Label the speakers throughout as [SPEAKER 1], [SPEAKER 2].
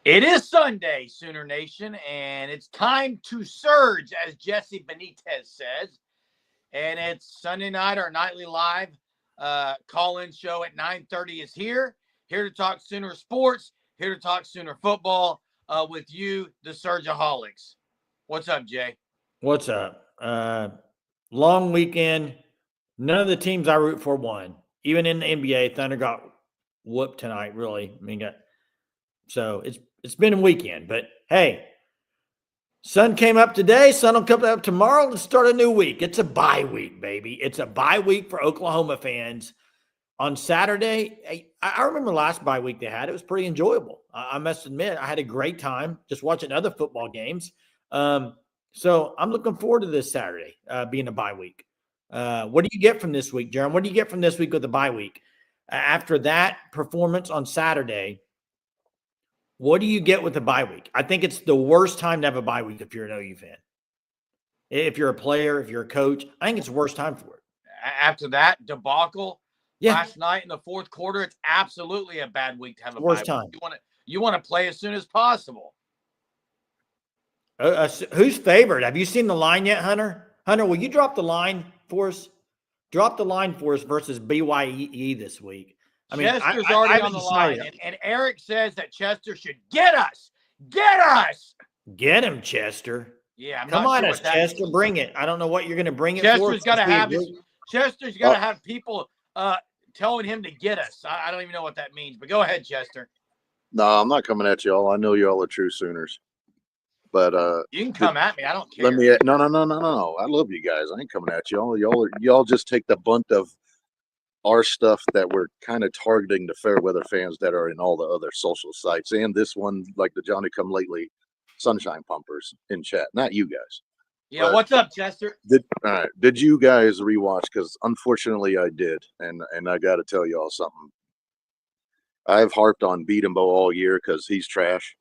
[SPEAKER 1] It is Sunday, Sooner Nation, and it's time to surge, as Jesse Benitez says. And it's Sunday night, our nightly live call-in show at 9:30 is here. Here to talk Sooner sports, here to talk Sooner football with you, the Surgeaholics. What's up, Jay?
[SPEAKER 2] What's up? Long weekend. None of the teams I root for won. Even in the NBA, Thunder got whooped tonight, really. So it's been a weekend. But hey, sun came up today. Sun will come up tomorrow and start a new week. It's a bye week, baby. It's a bye week for Oklahoma fans. On Saturday, I remember last bye week they had. It was pretty enjoyable. I must admit, I had a great time just watching other football games. So I'm looking forward to this Saturday being a bye week. What do you get from this week, Jeremy? What do you get from this week with the bye week? After that performance on Saturday, what do you get with the bye week? I think it's the worst time to have a bye week if you're an OU fan. If you're a player, if you're a coach, I think it's the worst time for it.
[SPEAKER 1] After that debacle last night in the fourth quarter, it's absolutely a bad week to have a
[SPEAKER 2] worst
[SPEAKER 1] bye
[SPEAKER 2] time.
[SPEAKER 1] week. You want to play as soon as possible.
[SPEAKER 2] Who's favored? Have you seen the line yet, Hunter? Hunter, will you drop the line for us? Drop the line for us versus BYE this week.
[SPEAKER 1] Chester's already on the line, and Eric says that Chester should get us. Get us!
[SPEAKER 2] Get him, Chester.
[SPEAKER 1] Yeah, I'm
[SPEAKER 2] Come
[SPEAKER 1] not
[SPEAKER 2] on,
[SPEAKER 1] sure
[SPEAKER 2] us, Chester. Bring it. I don't know what you're going to bring it for.
[SPEAKER 1] Chester's got to have people telling him to get us. I don't even know what that means, but go ahead, Chester.
[SPEAKER 3] No, I'm not coming at y'all. I know y'all are true Sooners. But
[SPEAKER 1] you can come at me. I don't care.
[SPEAKER 3] No. I love you guys. I ain't coming at y'all. Y'all just take the bunt of our stuff that we're kind of targeting the fair weather fans that are in all the other social sites and this one, like the Johnny Come Lately Sunshine Pumpers in chat. Not you guys.
[SPEAKER 1] Yeah, what's up, Chester?
[SPEAKER 3] Did you guys rewatch? Because unfortunately I did, and I got to tell y'all something. I've harped on Beatembo all year because he's trash,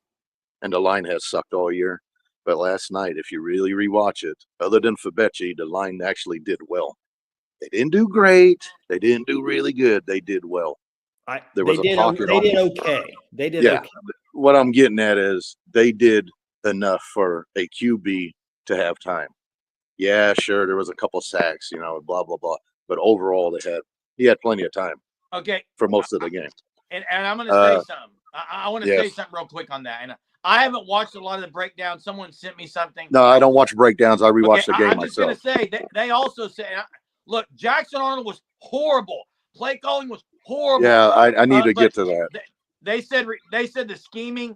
[SPEAKER 3] and the line has sucked all year. But last night, if you really rewatch it, other than Fabechi, the line actually did well. They didn't do great. They didn't do really good. They did well.
[SPEAKER 2] They did okay. They did okay.
[SPEAKER 3] What I'm getting at is they did enough for a QB to have time. Yeah, sure, there was a couple sacks, blah, blah, blah. But overall, he had plenty of time.
[SPEAKER 1] Okay.
[SPEAKER 3] For most of the game.
[SPEAKER 1] And I'm going to say something. I want to say something real quick on that. And I haven't watched a lot of the breakdowns. Someone sent me something.
[SPEAKER 3] No, I don't watch breakdowns. I rewatch the game myself.
[SPEAKER 1] I'm just going to say, they also say, look, Jackson Arnold was horrible. Play calling was horrible.
[SPEAKER 3] Yeah, I need to get to that.
[SPEAKER 1] They said the scheming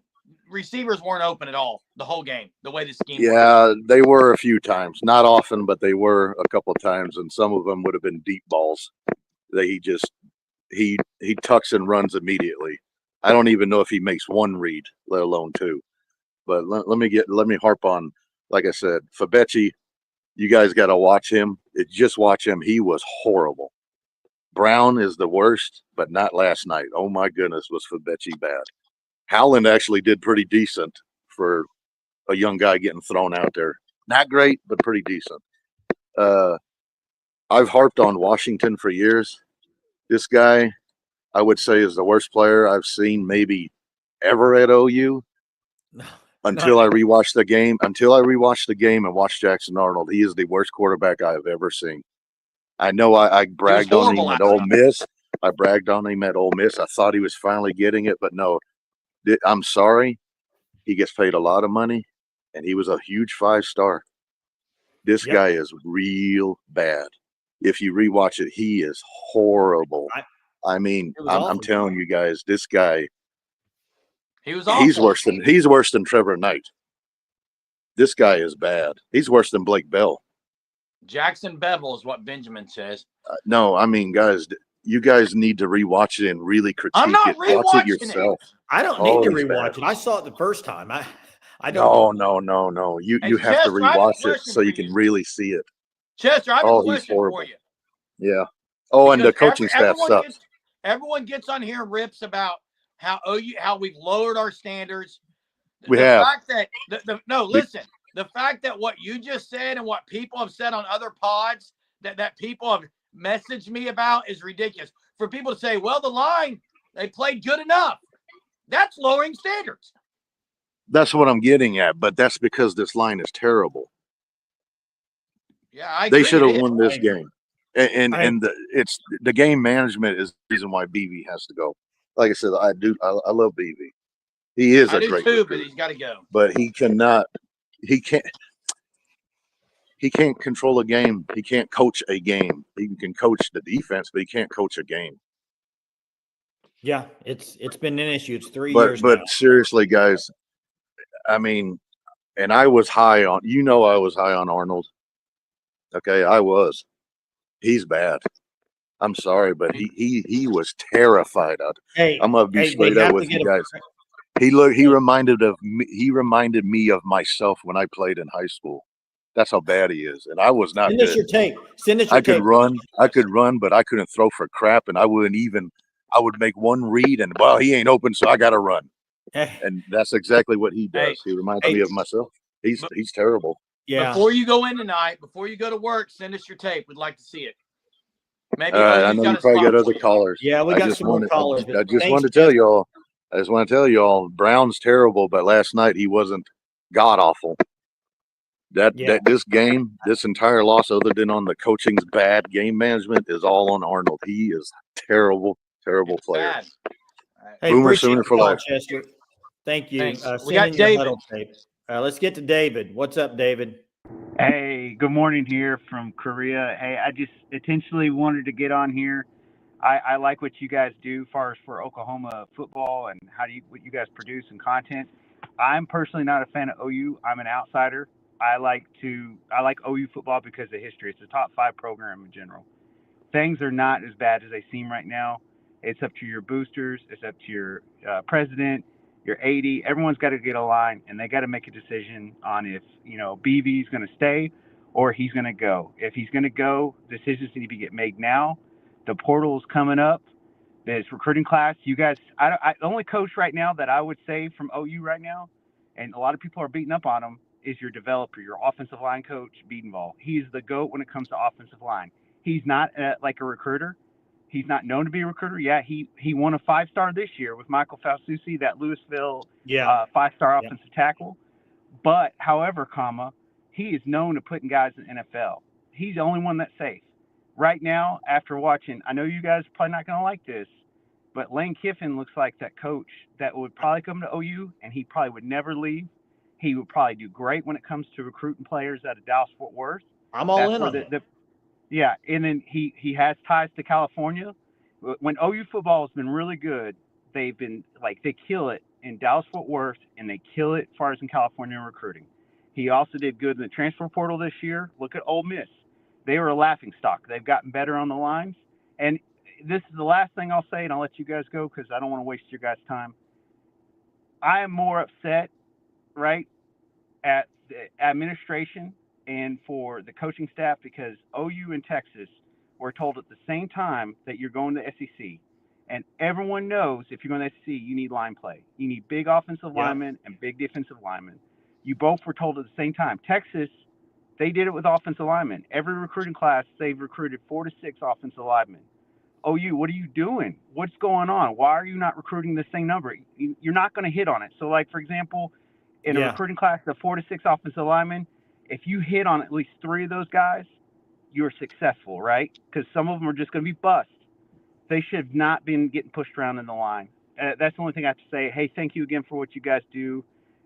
[SPEAKER 1] receivers weren't open at all the whole game, the way the scheme
[SPEAKER 3] worked. They were a few times. Not often, but they were a couple of times, and some of them would have been deep balls that he tucks and runs immediately. I don't even know if he makes one read, let alone two. But let me harp on, like I said, Fabechi, you guys got to watch him. Just watch him. He was horrible. Brown is the worst, but not last night. Oh my goodness, was Fabechi bad. Howland actually did pretty decent for a young guy getting thrown out there. Not great, but pretty decent. I've harped on Washington for years. This guy, I would say, is the worst player I've seen maybe ever at OU. Until I rewatched the game and watched Jackson Arnold, he is the worst quarterback I have ever seen. I know I bragged on him at Ole Miss. I thought he was finally getting it, but no. I'm sorry. He gets paid a lot of money, and he was a huge 5-star. This guy is real bad. If you rewatch it, he is horrible. I'm telling you guys, this guy. He's worse than Trevor Knight. This guy is bad. He's worse than Blake Bell.
[SPEAKER 1] Jackson Bevel is what Benjamin says.
[SPEAKER 3] No, guys, you guys need to rewatch it and really critique
[SPEAKER 1] I'm not
[SPEAKER 3] it. Watch it yourself.
[SPEAKER 2] I don't need to rewatch it. I saw it the first time. I
[SPEAKER 3] don't. No. You have to rewatch it so you can really see it.
[SPEAKER 1] Chester, I have a question for you.
[SPEAKER 3] Yeah. Oh, and the coaching staff sucks.
[SPEAKER 1] Everyone gets on here and rips about how we've lowered our standards.
[SPEAKER 3] The
[SPEAKER 1] fact that what you just said and what people have said on other pods that people have messaged me about is ridiculous. For people to say, well, the line, they played good enough. That's lowering standards.
[SPEAKER 3] That's what I'm getting at. But that's because this line is terrible.
[SPEAKER 1] Yeah, I
[SPEAKER 3] They
[SPEAKER 1] agree.
[SPEAKER 3] should
[SPEAKER 1] It
[SPEAKER 3] have
[SPEAKER 1] is.
[SPEAKER 3] won this
[SPEAKER 2] I-
[SPEAKER 3] game. And the game management is the reason why BV has to go. Like I said, I love BV. He is
[SPEAKER 1] I
[SPEAKER 3] a
[SPEAKER 1] do
[SPEAKER 3] great
[SPEAKER 1] too, but
[SPEAKER 3] recruiter,
[SPEAKER 1] he's got to go.
[SPEAKER 3] but he can't control a game. He can't coach a game. He can coach the defense, but he can't coach a game.
[SPEAKER 2] Yeah, it's been an issue. It's 3 years
[SPEAKER 3] But
[SPEAKER 2] now.
[SPEAKER 3] seriously, guys, I mean, and I was high on, I was high on Arnold. Okay, I was. He's bad. I'm sorry, but he was terrified of.
[SPEAKER 2] Hey,
[SPEAKER 3] I'm gonna be
[SPEAKER 2] they
[SPEAKER 3] straight up
[SPEAKER 2] have to
[SPEAKER 3] with
[SPEAKER 2] get
[SPEAKER 3] you guys. He reminded me of myself when I played in high school. That's how bad he is, and I was not
[SPEAKER 2] Send us
[SPEAKER 3] good.
[SPEAKER 2] your tape. Send us your
[SPEAKER 3] I could
[SPEAKER 2] tape.
[SPEAKER 3] run, but I couldn't throw for crap, and I would make one read, and well, he ain't open, so I got to run.
[SPEAKER 2] Hey,
[SPEAKER 3] And that's exactly what he does.
[SPEAKER 1] Hey,
[SPEAKER 3] He reminds
[SPEAKER 1] hey,
[SPEAKER 3] me of myself. He's terrible.
[SPEAKER 2] yeah.
[SPEAKER 1] Before you go in tonight, before you go to work, send us your tape. We'd like to see it. Maybe
[SPEAKER 3] All right, I
[SPEAKER 1] OU's
[SPEAKER 3] know
[SPEAKER 1] got
[SPEAKER 3] you
[SPEAKER 1] a
[SPEAKER 3] probably
[SPEAKER 1] spot
[SPEAKER 3] got
[SPEAKER 1] for
[SPEAKER 3] other
[SPEAKER 1] you.
[SPEAKER 3] callers.
[SPEAKER 2] Yeah, we got some more callers.
[SPEAKER 3] I just
[SPEAKER 2] Thanks,
[SPEAKER 3] wanted to tell y'all. I just want to tell y'all, Brown's terrible, but last night he wasn't god awful. That this entire loss, other than on the coaching's bad game management, is all on Arnold. He is terrible
[SPEAKER 1] It's
[SPEAKER 3] player.
[SPEAKER 1] bad.
[SPEAKER 2] Hey,
[SPEAKER 3] Boomer
[SPEAKER 2] appreciate
[SPEAKER 3] Sooner
[SPEAKER 2] the
[SPEAKER 3] for
[SPEAKER 2] call,
[SPEAKER 3] life.
[SPEAKER 2] Chester. Thank you.
[SPEAKER 1] Thanks. We
[SPEAKER 2] Send
[SPEAKER 1] got
[SPEAKER 2] in your
[SPEAKER 1] David.
[SPEAKER 2] huddle tape. Let's get to David. What's up, David?
[SPEAKER 4] Hey, good morning here from Korea. Hey, I just intentionally wanted to get on here. I like what you guys do as far as for Oklahoma football and what you guys produce and content. I'm personally not a fan of OU. I'm an outsider. I like OU football because of history. It's a top 5 program in general. Things are not as bad as they seem right now. It's up to your boosters. It's up to your president, your AD. Everyone's got to get a line, and they got to make a decision on if BV is going to stay or he's going to go. If he's going to go, decisions need to get made now. The portal is coming up. This recruiting class, you guys. The only coach right now that I would say from OU right now, and a lot of people are beating up on him, is your developer, your offensive line coach, Beadenball. He's the GOAT when it comes to offensive line. He's not like a recruiter. He's not known to be a recruiter. Yeah, he won a 5-star this year with Michael Fausucci, that Louisville 5-star offensive tackle. But, however, he is known to putting guys in the NFL. He's the only one that's safe. Right now, after watching, I know you guys are probably not going to like this, but Lane Kiffin looks like that coach that would probably come to OU, and he probably would never leave. He would probably do great when it comes to recruiting players out of Dallas-Fort Worth.
[SPEAKER 2] I'm all in on it.
[SPEAKER 4] Yeah, and then he has ties to California. When OU football has been really good, they've been they kill it in Dallas-Fort Worth, and they kill it as far as in California recruiting. He also did good in the transfer portal this year. Look at Ole Miss. They were a laughing stock. They've gotten better on the lines. And this is the last thing I'll say, and I'll let you guys go because I don't want to waste your guys' time. I am more upset, right, at the administration and for the coaching staff because OU and Texas were told at the same time that you're going to SEC. And everyone knows if you're going to SEC, you need line play. You need big offensive linemen and big defensive linemen. You both were told at the same time. Texas, they did it with offensive linemen. Every recruiting class, they've recruited 4 to 6 offensive linemen. OU, what are you doing? What's going on? Why are you not recruiting the same number? You're not going to hit on it. So, for example, in a recruiting class of 4 to 6 offensive linemen, if you hit on at least 3 of those guys, you're successful, right? Because some of them are just going to be bust. They should have not been getting pushed around in the line. That's the only thing I have to say. Hey, thank you again for what you guys do.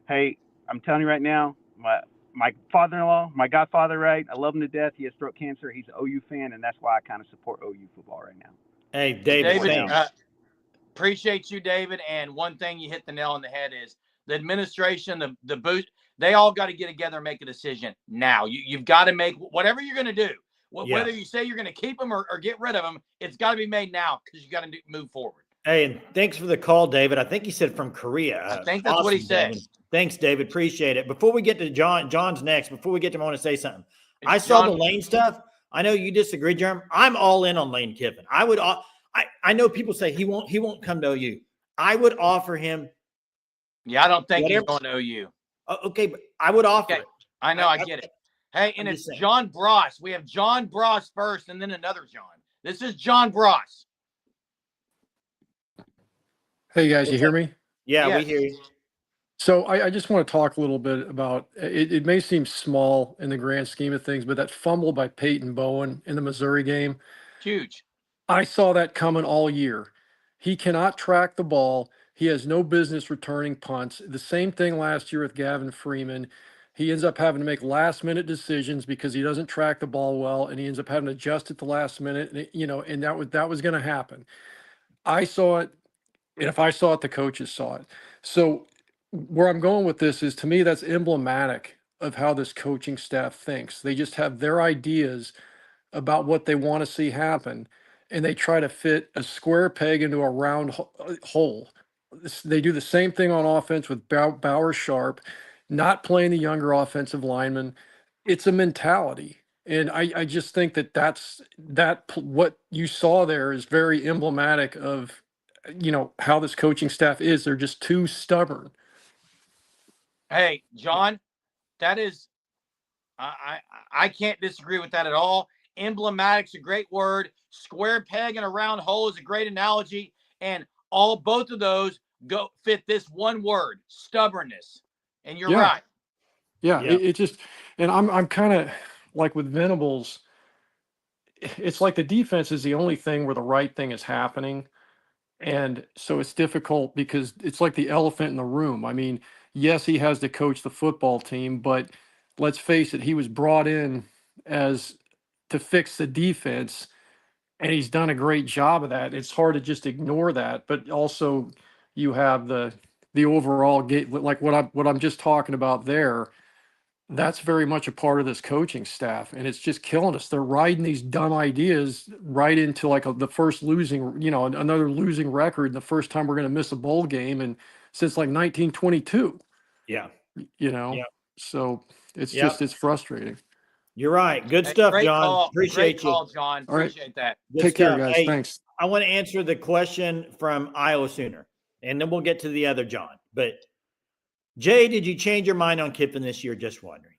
[SPEAKER 4] Hey, I'm telling you right now, my father-in-law, my godfather, right? I love him to death. He has throat cancer. He's an OU fan, and that's why I kind of support OU football right now.
[SPEAKER 2] Hey, David,
[SPEAKER 1] appreciate you, David. And one thing you hit the nail on the head is the administration, the boost, they all got to get together and make a decision now. You've got to make whatever you're going to do. Whether you say you're going to keep them or get rid of them, it's got to be made now because you got to move forward.
[SPEAKER 2] Hey, and thanks for the call, David. I think he said from Korea.
[SPEAKER 1] I think that's what he said.
[SPEAKER 2] David. Thanks, David. Appreciate it. Before we get to John's next. Before we get to him, I want to say something. I saw the Lane stuff. I know you disagree, Jeremy. I'm all in on Lane Kiffin. I know people say he won't come to OU. I would offer him.
[SPEAKER 1] Yeah, I don't think he's going to OU.
[SPEAKER 2] Okay, but I would offer it.
[SPEAKER 1] I know, I get it. Hey, and it's John Bross. We have John Bross first and then another John. This is John Bross.
[SPEAKER 5] Hey, guys, you hear me?
[SPEAKER 2] Yeah, we hear you.
[SPEAKER 5] So I just want to talk a little bit about it. It may seem small in the grand scheme of things, but that fumble by Peyton Bowen in the Missouri game,
[SPEAKER 1] Huge.
[SPEAKER 5] I saw that coming all year. He cannot track the ball. He has no business returning punts. The same thing last year with Gavin Freeman. He ends up having to make last minute decisions because he doesn't track the ball well, and he ends up having to adjust at the last minute. And that was going to happen. I saw it, and if I saw it, the coaches saw it. So where I'm going with this is, to me, that's emblematic of how this coaching staff thinks. They just have their ideas about what they want to see happen, and they try to fit a square peg into a round hole. They do the same thing on offense with Bauer Sharp, not playing the younger offensive linemen. It's a mentality. And I just think what you saw there is very emblematic of, how this coaching staff is. They're just too stubborn.
[SPEAKER 1] Hey, John, that is, I can't disagree with that at all. Emblematic's a great word. Square peg in a round hole is a great analogy. And both of those fit this one word, stubbornness. And you're right.
[SPEAKER 5] Yeah. It just, and I'm kind of like with Venables, it's like the defense is the only thing where the right thing is happening. And so it's difficult because it's like the elephant in the room. I mean, yes, he has to coach the football team, but let's face it, he was brought in to fix the defense, and he's done a great job of that. It's hard to just ignore that, but also you have the overall gate, like what I'm just talking about there. That's very much a part of this coaching staff, and it's just killing us. They're riding these dumb ideas right into like the first losing, another losing record. The first time we're going to miss a bowl game, and since like 1922.
[SPEAKER 2] Yeah.
[SPEAKER 5] So it's
[SPEAKER 2] Yep.
[SPEAKER 5] just, it's frustrating.
[SPEAKER 2] You're right. Good stuff,
[SPEAKER 1] great
[SPEAKER 2] John.
[SPEAKER 1] call.
[SPEAKER 2] Appreciate
[SPEAKER 1] Great
[SPEAKER 2] you.
[SPEAKER 1] call, John.
[SPEAKER 5] All right.
[SPEAKER 1] Appreciate that.
[SPEAKER 2] Good
[SPEAKER 5] Take care,
[SPEAKER 2] stuff.
[SPEAKER 5] guys.
[SPEAKER 2] Hey,
[SPEAKER 5] Thanks.
[SPEAKER 2] I want to answer the question from Iowa Sooner, and then we'll get to the other John. But Jay, did you change your mind on Kiffin this year? Just wondering.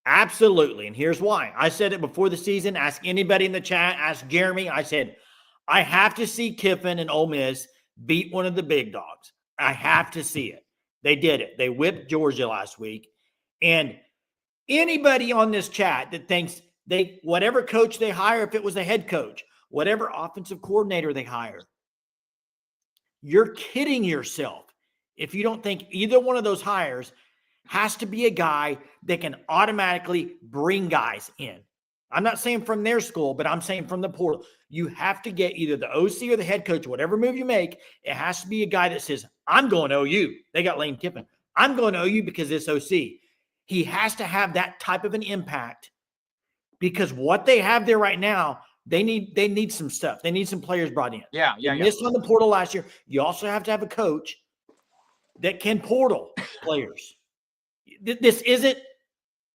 [SPEAKER 2] Absolutely. And here's why. I said it before the season. Ask anybody in the chat. Ask Jeremy. I said, I have to see Kiffin and Ole Miss beat one of the big dogs. I have to see it. They did it. They whipped Georgia last week. And anybody on this chat that thinks whatever coach they hire, if it was a head coach, whatever offensive coordinator they hire, you're kidding yourself if you don't think either one of those hires has to be a guy that can automatically bring guys in. I'm not saying from their school, but I'm saying from the portal. You have to get either the OC or the head coach, whatever move you make, it has to be a guy that says, I'm going to OU. They got Lane Kiffin. I'm going to OU because this OC. He has to have that type of an impact, because what they have there right now, they need some stuff. They need some players brought in.
[SPEAKER 1] Yeah.
[SPEAKER 2] Missed on the portal last year. You also have to have a coach that can portal players. This isn't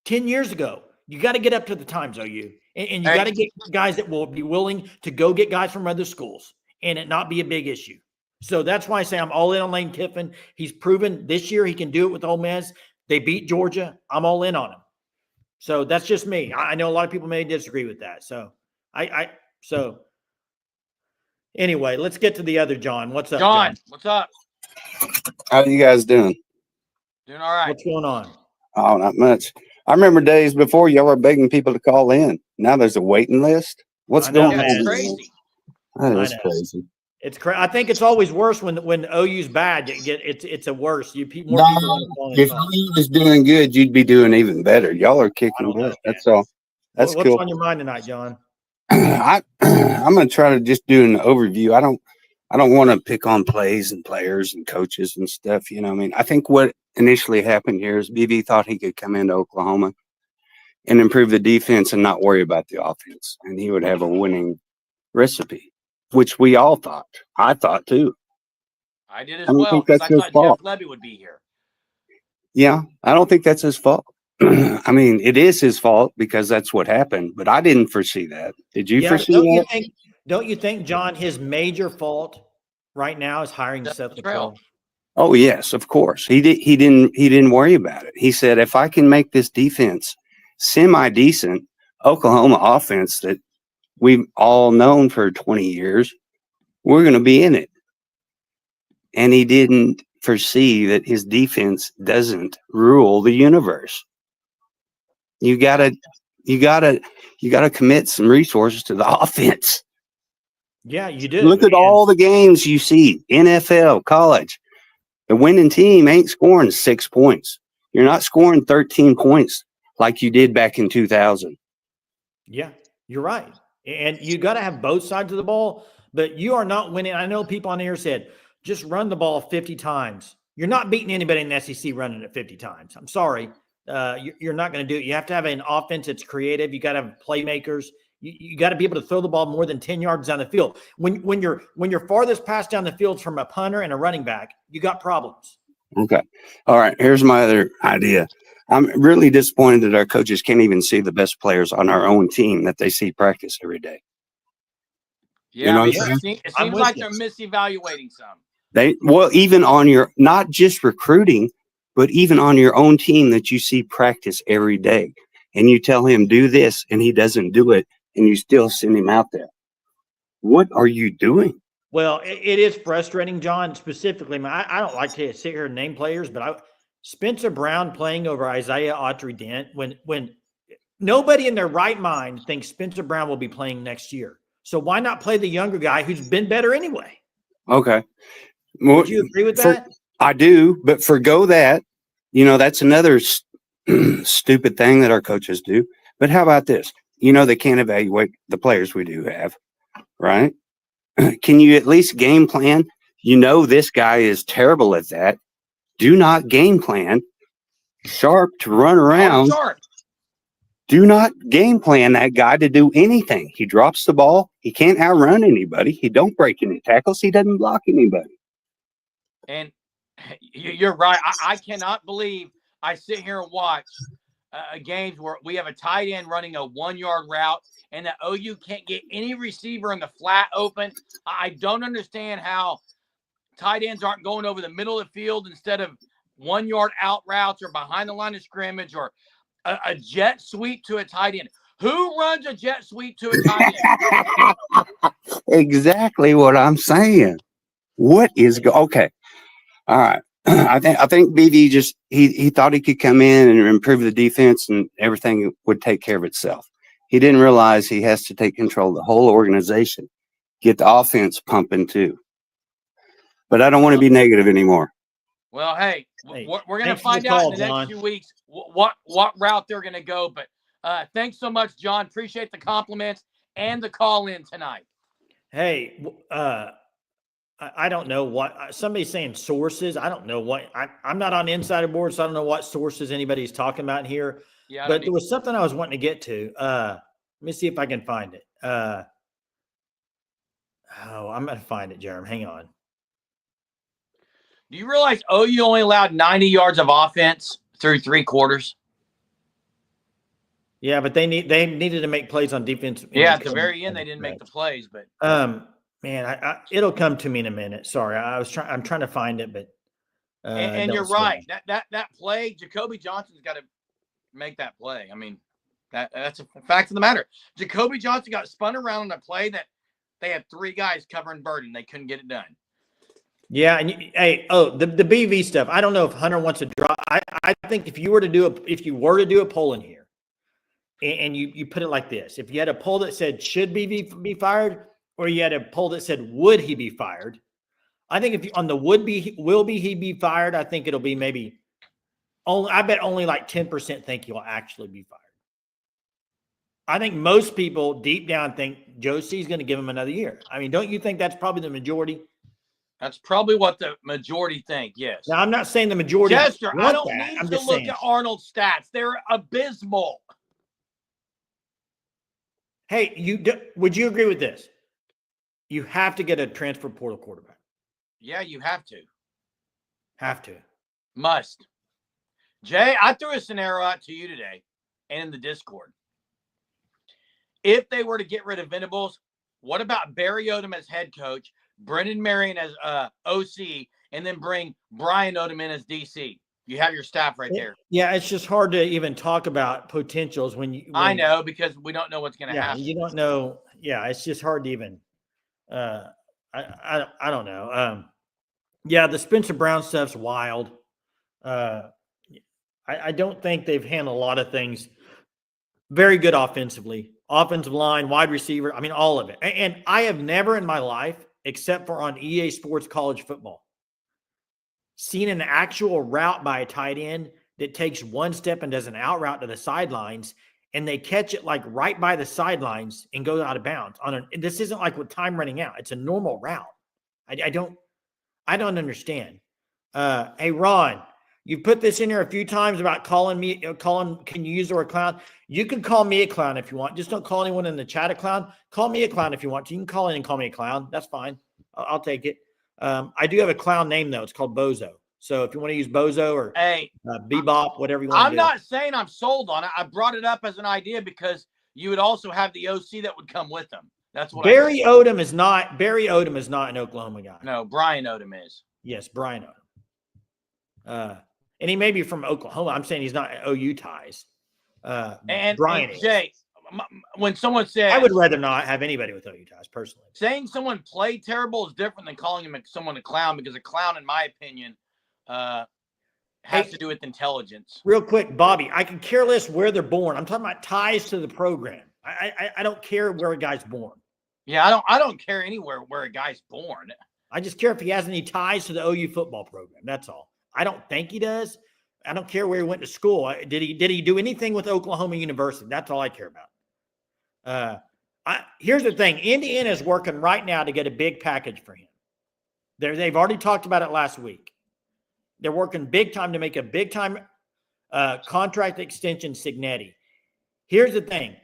[SPEAKER 2] 10 years ago. You got to get up to the times, OU. And you got to get guys that will be willing to go get guys from other schools and it not be a big issue. So that's why I say I'm all in on Lane Kiffin. He's proven this year he can do it with Ole Miss. They beat Georgia. I'm all in on him. So that's just me. I know a lot of people may disagree with that. So so anyway, let's get to the other John. What's up,
[SPEAKER 1] John? What's up?
[SPEAKER 6] How are you guys doing?
[SPEAKER 1] Doing all right.
[SPEAKER 2] What's going on?
[SPEAKER 6] Oh, not much. I remember days before y'all were begging people to call in. Now there's a waiting list. What's going on?
[SPEAKER 1] It's crazy.
[SPEAKER 6] That is crazy.
[SPEAKER 2] It's crazy. I think it's always worse when OU's bad. It's a worse. More people
[SPEAKER 6] if OU was doing good, you'd be doing even better. Y'all are kicking butt. That's all. That's
[SPEAKER 2] what's
[SPEAKER 6] cool.
[SPEAKER 2] on your mind tonight, John?
[SPEAKER 6] I'm gonna try to just do an overview. I don't want to pick on plays and players and coaches and stuff. You know what I mean? I think what initially happened here is BB thought he could come into Oklahoma and improve the defense and not worry about the offense, and he would have a winning recipe, which we all thought. I thought too.
[SPEAKER 1] I did as well, because I thought Jeff Levy would be here.
[SPEAKER 6] Yeah, I don't think that's his fault. I mean, it is his fault because that's what happened, but I didn't foresee that. Did you foresee that?
[SPEAKER 2] Don't you think, John, his major fault right now is hiring Seth McCall?
[SPEAKER 6] Oh, yes, of course. He didn't worry about it. He said, if I can make this defense semi-decent Oklahoma offense that we've all known for 20 years, we're going to be in it. And he didn't foresee that his defense doesn't rule the universe. You gotta commit some resources to the offense.
[SPEAKER 2] Yeah, you do.
[SPEAKER 6] Look at all the games you see, NFL, college. The winning team ain't scoring 6 points. You're not scoring 13 points like you did back in 2000.
[SPEAKER 2] Yeah, you're right. And you got to have both sides of the ball, but you are not winning. I know people on here said, just run the ball 50 times. You're not beating anybody in the SEC running it 50 times. I'm sorry. You're not going to do it. You have to have an offense that's creative. You got to have playmakers. You got to be able to throw the ball more than 10 yards down the field. When your farthest pass down the field from a punter and a running back, you got problems.
[SPEAKER 6] Okay. All right. Here's my other idea. I'm really disappointed that our coaches can't even see the best players on our own team that they see practice every day.
[SPEAKER 1] Yeah,
[SPEAKER 6] You know
[SPEAKER 1] I
[SPEAKER 6] what I'm
[SPEAKER 1] mean,
[SPEAKER 6] saying?
[SPEAKER 1] it seems like they're misevaluating some.
[SPEAKER 6] Even on your, not just recruiting, but even on your own team that you see practice every day, and you tell him do this and he doesn't do it, and you still send him out there. What are you doing?
[SPEAKER 2] Well, it is frustrating, John, specifically. I don't like to sit here and name players, but Spencer Brown playing over Isaiah Autry-Dent when nobody in their right mind thinks Spencer Brown will be playing next year. So why not play the younger guy who's been better anyway?
[SPEAKER 6] Okay.
[SPEAKER 2] Would you agree with that?
[SPEAKER 6] I do, but forgo that. That's another stupid thing that our coaches do. But how about this? They can't evaluate the players we do have, right? Can you at least game plan? This guy is terrible at that. Do not game plan Sharp to run around.
[SPEAKER 1] Sharp.
[SPEAKER 6] Do not game plan that guy to do anything. He drops the ball. He can't outrun anybody. He don't break any tackles. He doesn't block anybody.
[SPEAKER 1] And you're right. I cannot believe I sit here and watch games where we have a tight end running a 1-yard route and the OU can't get any receiver in the flat open. I don't understand how tight ends aren't going over the middle of the field instead of 1-yard out routes or behind the line of scrimmage or a jet sweep to a tight end. Who runs a jet sweep to a tight end?
[SPEAKER 6] Exactly what I'm saying. What is okay? All right. I think BV just he thought he could come in and improve the defense and everything would take care of itself. He didn't realize he has to take control of the whole organization, get the offense pumping too. But I don't want to be negative anymore.
[SPEAKER 1] Well, hey, we're going to find out in the next few weeks what route they're going to go. But thanks so much, John. Appreciate the compliments and the call in tonight.
[SPEAKER 2] Hey, I don't know what somebody's saying sources. I don't know what I'm not on Insider Board, so I don't know what sources anybody's talking about here. Yeah, but there was something I was wanting to get to. Let me see if I can find it. I'm going to find it, Jeremy. Hang on.
[SPEAKER 1] Do you realize OU only allowed 90 yards of offense through 3 quarters?
[SPEAKER 2] Yeah, but they needed to make plays on defense.
[SPEAKER 1] Yeah, at the very end they didn't make the plays, but
[SPEAKER 2] man, it'll come to me in a minute. Sorry, I'm trying to find it, but
[SPEAKER 1] and you're right. That play, Jacoby Johnson's got to make that play. I mean, that's a fact of the matter. Jacoby Johnson got spun around on a play that they had 3 guys covering Burden. They couldn't get it done.
[SPEAKER 2] Yeah, and the BV stuff. I don't know if Hunter wants to drop. I think if you were to do a poll in here, and you put it like this: if you had a poll that said should BV be fired, or you had a poll that said would he be fired, I think if you on the will he be fired, I think it'll be maybe only. I bet only like 10% think he'll actually be fired. I think most people deep down think Joe C is going to give him another year. I mean, don't you think that's probably the majority?
[SPEAKER 1] That's probably what the majority think, yes.
[SPEAKER 2] Now, I'm not saying the majority.
[SPEAKER 1] Jester, I don't need to look at Arnold's stats. They're abysmal.
[SPEAKER 2] Hey, would you agree with this? You have to get a transfer portal quarterback.
[SPEAKER 1] Yeah, you have to.
[SPEAKER 2] Have to.
[SPEAKER 1] Must. Jay, I threw a scenario out to you today and in the Discord. If they were to get rid of Venables, what about Barry Odom as head coach, Brendan Marion as OC, and then bring Brian Odom in as DC? You have your staff right there.
[SPEAKER 2] Yeah, it's just hard to even talk about potentials when I
[SPEAKER 1] know, because we don't know what's going to happen.
[SPEAKER 2] You don't know. Yeah, it's just hard to even. I don't know. Yeah, the Spencer Brown stuff's wild. I don't think they've handled a lot of things very good offensively. Offensive line, wide receiver, I mean, all of it. And I have never in my life, except for on EA Sports College Football, seen an actual route by a tight end that takes one step and does an out route to the sidelines, and they catch it like right by the sidelines and go out of bounds. This isn't like with time running out. It's a normal route. I don't understand. Hey, Ron, you put this in here a few times about calling, can you use the word clown? You can call me a clown if you want. Just don't call anyone in the chat a clown. Call me a clown if you want. You can call in and call me a clown. That's fine. I'll take it. I do have a clown name, though. It's called Bozo. So if you want to use Bozo or Bebop, whatever you want to do.
[SPEAKER 1] I'm not saying I'm sold on it. I brought it up as an idea because you would also have the OC that would come with them. That's what
[SPEAKER 2] Barry Odom is not an Oklahoma guy.
[SPEAKER 1] No, Brian Odom is.
[SPEAKER 2] Yes, Brian Odom. And he may be from Oklahoma. I'm saying he's not OU ties.
[SPEAKER 1] And
[SPEAKER 2] Brian
[SPEAKER 1] Jay, when someone says,
[SPEAKER 2] I would rather not have anybody with OU ties personally.
[SPEAKER 1] Saying someone played terrible is different than calling someone a clown, because a clown, in my opinion, has to do with intelligence.
[SPEAKER 2] Real quick, Bobby, I can care less where they're born. I'm talking about ties to the program. I don't care where a guy's born.
[SPEAKER 1] Yeah, I don't care anywhere where a guy's born.
[SPEAKER 2] I just care if he has any ties to the OU football program. That's all. I don't think he does. I don't care where he went to school. Did he do anything with Oklahoma University? That's all I care about. Here's the thing. Indiana is working right now to get a big package for him. They've already talked about it last week. They're working big time to make a big time contract extension Signetti. Here's the thing.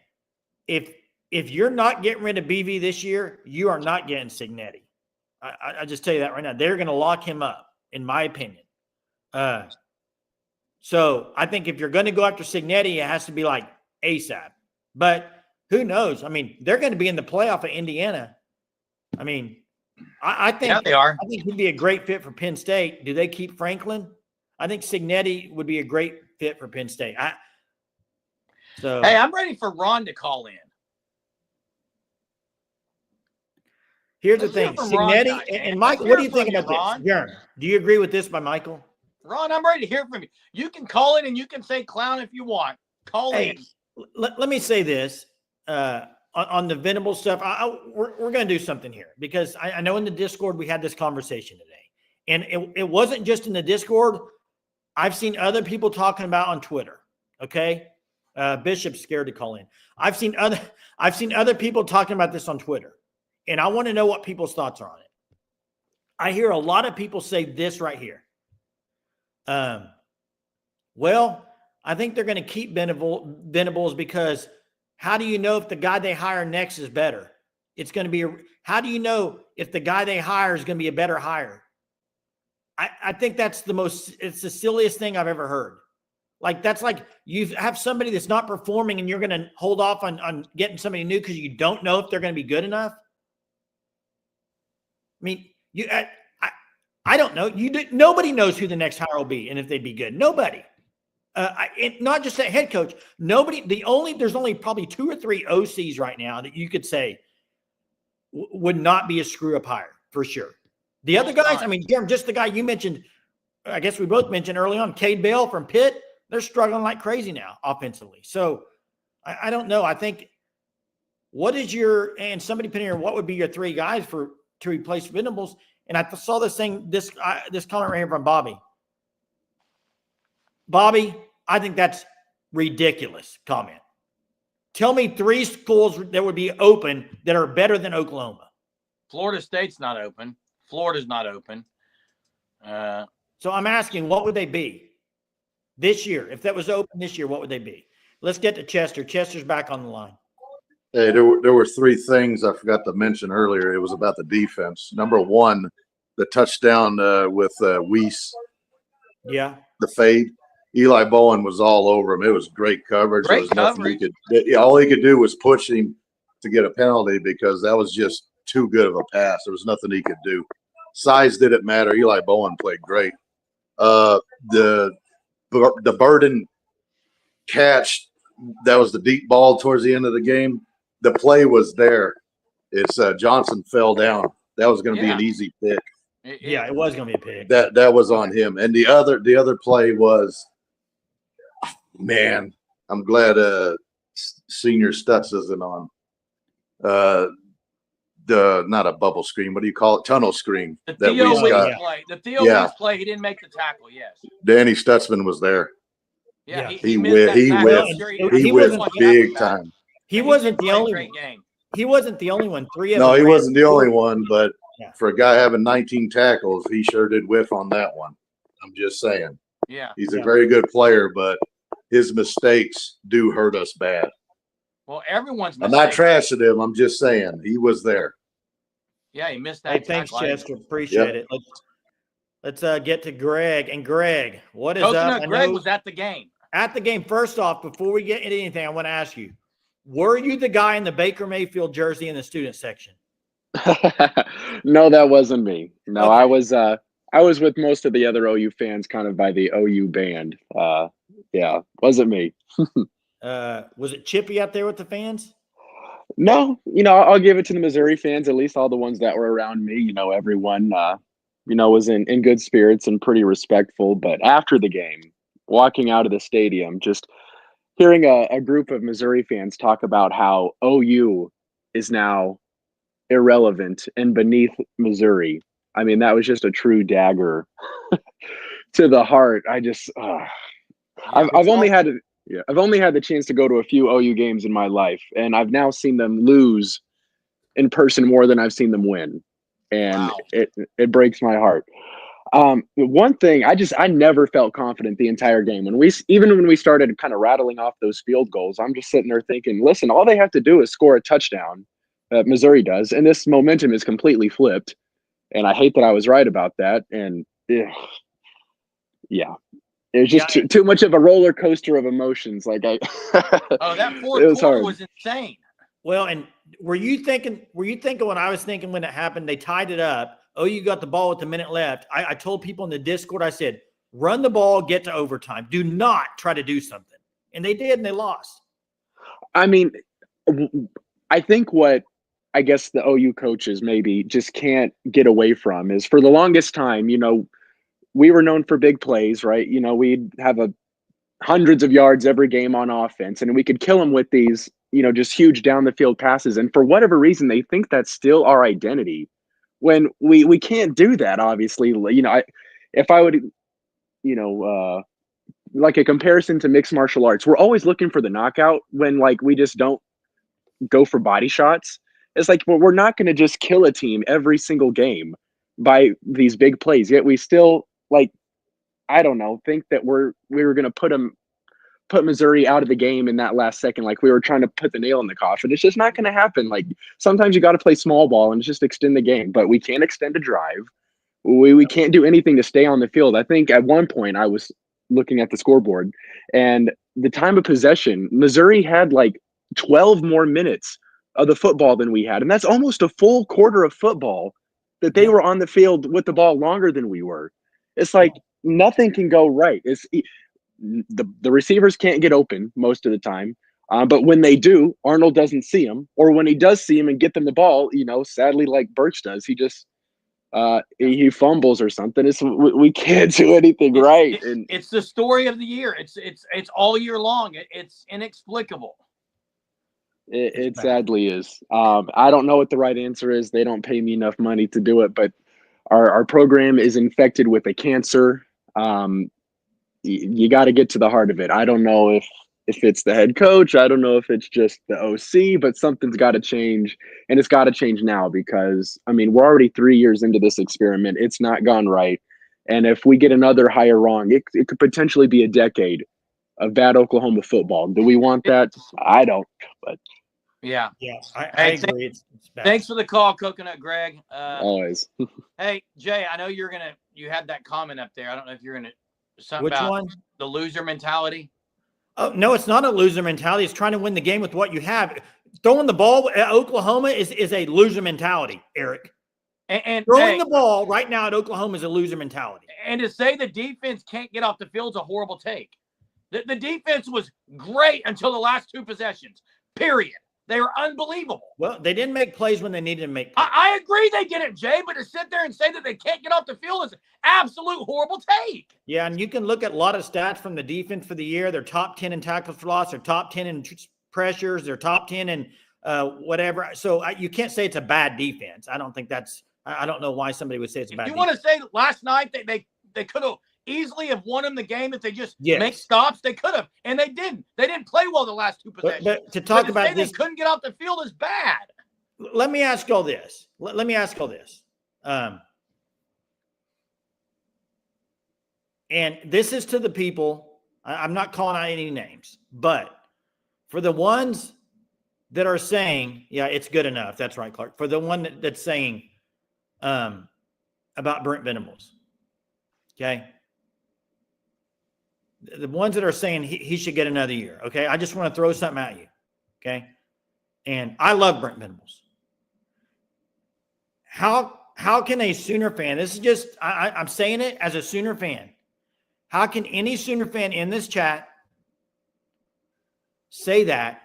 [SPEAKER 2] If you're not getting rid of BV this year, you are not getting Signetti. I just tell you that right now. They're going to lock him up, in my opinion. So I think if you're going to go after Signetti, it has to be like ASAP. But who knows? I mean, they're going to be in the playoff at Indiana. I mean, I think
[SPEAKER 1] they are.
[SPEAKER 2] I think he'd be a great fit for Penn State. Do they keep Franklin? I think Signetti would be a great fit for Penn State.
[SPEAKER 1] Hey, I'm ready for Ron to call in.
[SPEAKER 2] Here's the thing. Signetti and Mike, what do you think about this? Jern, do you agree with this by Michael?
[SPEAKER 1] Ron, I'm ready to hear from you. You can call in and you can say clown if you want. Call in.
[SPEAKER 2] Let me say this on the Venable stuff. We're going to do something here, because I know in the Discord we had this conversation today, and it wasn't just in the Discord. I've seen other people talking about on Twitter. Okay, Bishop's scared to call in. I've seen other people talking about this on Twitter, and I want to know what people's thoughts are on it. I hear a lot of people say this right here. Well, I think they're going to keep Venables because how do you know if the guy they hire next is better? It's going to be how do you know if the guy they hire is going to be a better hire? I think that's it's the silliest thing I've ever heard. Like, that's like you have somebody that's not performing and you're going to hold off on getting somebody new because you don't know if they're going to be good enough. I mean, I don't know. Nobody knows who the next hire will be and if they'd be good. Nobody. Not just that head coach. Nobody. There's only probably 2 or 3 OCs right now that you could say would not be a screw up hire for sure. The other guys, I mean, just the guy you mentioned, I guess we both mentioned early on, Cade Bell from Pitt, they're struggling like crazy now offensively. So I don't know. I think and somebody put in here, what would be your 3 guys to replace Venables? And I saw this comment right here from Bobby. Bobby, I think that's ridiculous comment. Tell me 3 schools that would be open that are better than Oklahoma.
[SPEAKER 1] Florida State's not open. Florida's not open.
[SPEAKER 2] So I'm asking, what would they be this year? If that was open this year, what would they be? Let's get to Chester. Chester's back on the line.
[SPEAKER 3] Hey, there were 3 things I forgot to mention earlier. It was about the defense. Number 1, the touchdown with Weiss.
[SPEAKER 2] Yeah.
[SPEAKER 3] The fade. Eli Bowen was all over him. It was great coverage.
[SPEAKER 1] Great
[SPEAKER 3] coverage. All he could do was push him to get a penalty because that was just too good of a pass. There was nothing he could do. Size didn't matter. Eli Bowen played great. The Burden catch, that was the deep ball towards the end of the game. The play was there. It's Johnson fell down. That was going to be an easy pick.
[SPEAKER 2] Yeah, it was going to be a pick.
[SPEAKER 3] That was on him. And the other play was, man, I'm glad Senior Stutz isn't on. Not a bubble screen. What do you call it? Tunnel screen.
[SPEAKER 1] The
[SPEAKER 3] that
[SPEAKER 1] Theo
[SPEAKER 3] Weiss
[SPEAKER 1] Weeks
[SPEAKER 3] got.
[SPEAKER 1] play. The Theo Weeks play. He didn't make the tackle. Yes.
[SPEAKER 3] Danny Stutzman was there.
[SPEAKER 1] Yeah.
[SPEAKER 3] He
[SPEAKER 1] missed that tackle.
[SPEAKER 3] whiffed. He whiffed big time.
[SPEAKER 2] He wasn't the only
[SPEAKER 1] great game.
[SPEAKER 2] He wasn't the only one. Three of
[SPEAKER 3] No,
[SPEAKER 2] them
[SPEAKER 3] he
[SPEAKER 2] ran
[SPEAKER 3] wasn't the only one, but
[SPEAKER 2] Yeah.
[SPEAKER 3] for a guy having 19 tackles, he sure did whiff on that one. I'm just saying.
[SPEAKER 1] Yeah.
[SPEAKER 3] He's a very good player, but his mistakes do hurt us bad.
[SPEAKER 1] Well, everyone's
[SPEAKER 3] I'm not trashing him. I'm just saying he was there.
[SPEAKER 1] Yeah, he missed that.
[SPEAKER 2] Hey, thanks, Chester. Appreciate it. Let's get to Greg. And Greg, what is up?
[SPEAKER 1] Greg was at the game.
[SPEAKER 2] At the game. First off, before we get into anything, I want to ask you, were you the guy in the Baker Mayfield jersey in the student section?
[SPEAKER 7] No, that wasn't me. No,
[SPEAKER 2] Okay.
[SPEAKER 7] I was with most of the other OU fans, kind of by the OU band. Yeah, wasn't me.
[SPEAKER 2] Was it chippy out there with the fans?
[SPEAKER 7] No, I'll give it to the Missouri fans, at least all the ones that were around me. Everyone, was in good spirits and pretty respectful. But after the game, walking out of the stadium, just hearing a group of Missouri fans talk about how OU is now irrelevant and beneath Missouri. I mean, that was just a true dagger to the heart. I've only had the chance to go to a few OU games in my life, and I've now seen them lose in person more than I've seen them win, and it breaks my heart. One thing, I never felt confident the entire game. When we started kind of rattling off those field goals, I'm just sitting there thinking, listen, all they have to do is score a touchdown. Missouri does, and this momentum is completely flipped. And I hate that I was right about that. And yeah, it was just too much of a roller coaster of emotions. Like
[SPEAKER 1] that fourth quarter was insane.
[SPEAKER 2] Well, and were you thinking what I was thinking when it happened? They tied it up. OU got the ball with a minute left. I told people in the Discord, I said, run the ball, get to overtime. Do not try to do something. And they did, and they lost.
[SPEAKER 7] I mean, I think what I guess the OU coaches maybe just can't get away from is, for the longest time, we were known for big plays, right? We'd have hundreds of yards every game on offense, and we could kill them with these, just huge down the field passes. And for whatever reason, they think that's still our identity, when we can't do that. Obviously, if I would, like a comparison to mixed martial arts, we're always looking for the knockout when we just don't go for body shots. It's like, well, we're not going to just kill a team every single game by these big plays. Yet we still, I don't know, think that we were going to put Missouri out of the game in that last second. Like we were trying to put the nail in the coffin. It's just not going to happen. Sometimes you got to play small ball and just extend the game, but we can't extend a drive. We can't do anything to stay on the field. I think at one point I was looking at the scoreboard, and the time of possession, Missouri had 12 more minutes of the football than we had. And that's almost a full quarter of football that they were on the field with the ball longer than we were. It's like nothing can go right. The receivers can't get open most of the time. But when they do, Arnold doesn't see them. Or when he does see them and get them the ball, sadly, like Birch does, he just he fumbles or something. We can't do anything right.
[SPEAKER 1] It's the story of the year. It's all year long. It's inexplicable.
[SPEAKER 7] It sadly is. I don't know what the right answer is. They don't pay me enough money to do it, but our program is infected with a cancer. You got to get to the heart of it. I don't know if it's the head coach. I don't know if it's just the OC, but something's got to change, and it's got to change now because, we're already 3 years into this experiment. It's not gone right. And if we get another hire wrong, it could potentially be a decade of bad Oklahoma football. Do we want that? I don't, but.
[SPEAKER 2] Yeah, I agree. It's bad.
[SPEAKER 1] Thanks for the call, Coconut Greg.
[SPEAKER 7] Always.
[SPEAKER 1] Hey, Jay, I know you had that comment up there. I don't know if you're going to something
[SPEAKER 2] Which
[SPEAKER 1] about
[SPEAKER 2] one?
[SPEAKER 1] The loser mentality.
[SPEAKER 2] Oh, no, it's not a loser mentality. It's trying to win the game with what you have. Throwing the ball at Oklahoma is a loser mentality, Eric.
[SPEAKER 1] And
[SPEAKER 2] throwing the ball right now at Oklahoma is a loser mentality.
[SPEAKER 1] And to say the defense can't get off the field is a horrible take. The defense was great until the last two possessions, period. They were unbelievable.
[SPEAKER 2] Well, they didn't make plays when they needed to make plays.
[SPEAKER 1] I agree they didn't, Jay, but to sit there and say that they can't get off the field is an absolute horrible take.
[SPEAKER 2] Yeah, and you can look at a lot of stats from the defense for the year. They're top 10 in tackles for loss. They're top 10 in pressures. They're top 10 in whatever. So you can't say it's a bad defense. I don't think that's – I don't know why somebody would say it's a bad defense.
[SPEAKER 1] You want to say that last night they could have easily have won them the game if they just
[SPEAKER 2] Yes.
[SPEAKER 1] make stops? They could have, and they didn't. They didn't play well the last two possessions.
[SPEAKER 2] But to talk
[SPEAKER 1] to
[SPEAKER 2] about
[SPEAKER 1] say
[SPEAKER 2] this –
[SPEAKER 1] they couldn't get off the field is bad.
[SPEAKER 2] let me ask all this. Let me ask all this. And this is to the people. I'm not calling out any names, but for the ones that are saying, yeah, it's good enough. That's right, Clark. For the one that's saying about Brent Venables, okay? The ones that are saying he should get another year, okay? I just want to throw something at you, okay? And I love Brent Venables. How can a Sooner fan, this is just, I'm saying it as a Sooner fan, how can any Sooner fan in this chat say that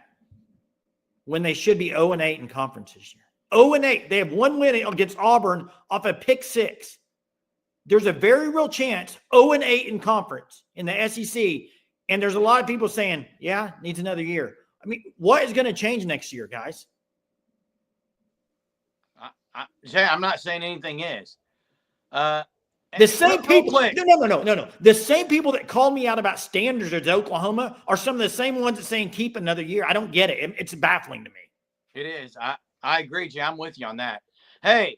[SPEAKER 2] when they should be 0-8 in conference this year? 0-8. They have one win against Auburn off a pick six. There's a very real chance 0-8 in conference in the SEC. And there's a lot of people saying, yeah, needs another year. I mean, what is going to change next year, guys?
[SPEAKER 1] Jay, I'm not saying anything is.
[SPEAKER 2] The same people.
[SPEAKER 1] Quick.
[SPEAKER 2] No. The same people that called me out about standards at Oklahoma are some of the same ones that saying keep another year. I don't get it. It's baffling to me.
[SPEAKER 1] It is. I agree, Jay. I'm with you on that. Hey,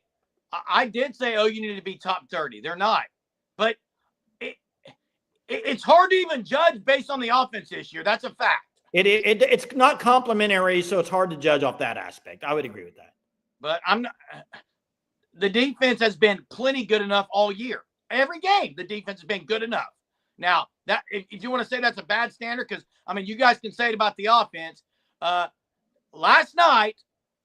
[SPEAKER 1] I did say, you need to be top 30. They're not. But it's hard to even judge based on the offense this year. That's a fact.
[SPEAKER 2] It's not complimentary, so it's hard to judge off that aspect. I would agree with that.
[SPEAKER 1] But I'm not. The defense has been plenty good enough all year. Every game, the defense has been good enough. Now, that if you want to say that's a bad standard, because, I mean, you guys can say it about the offense. Last night,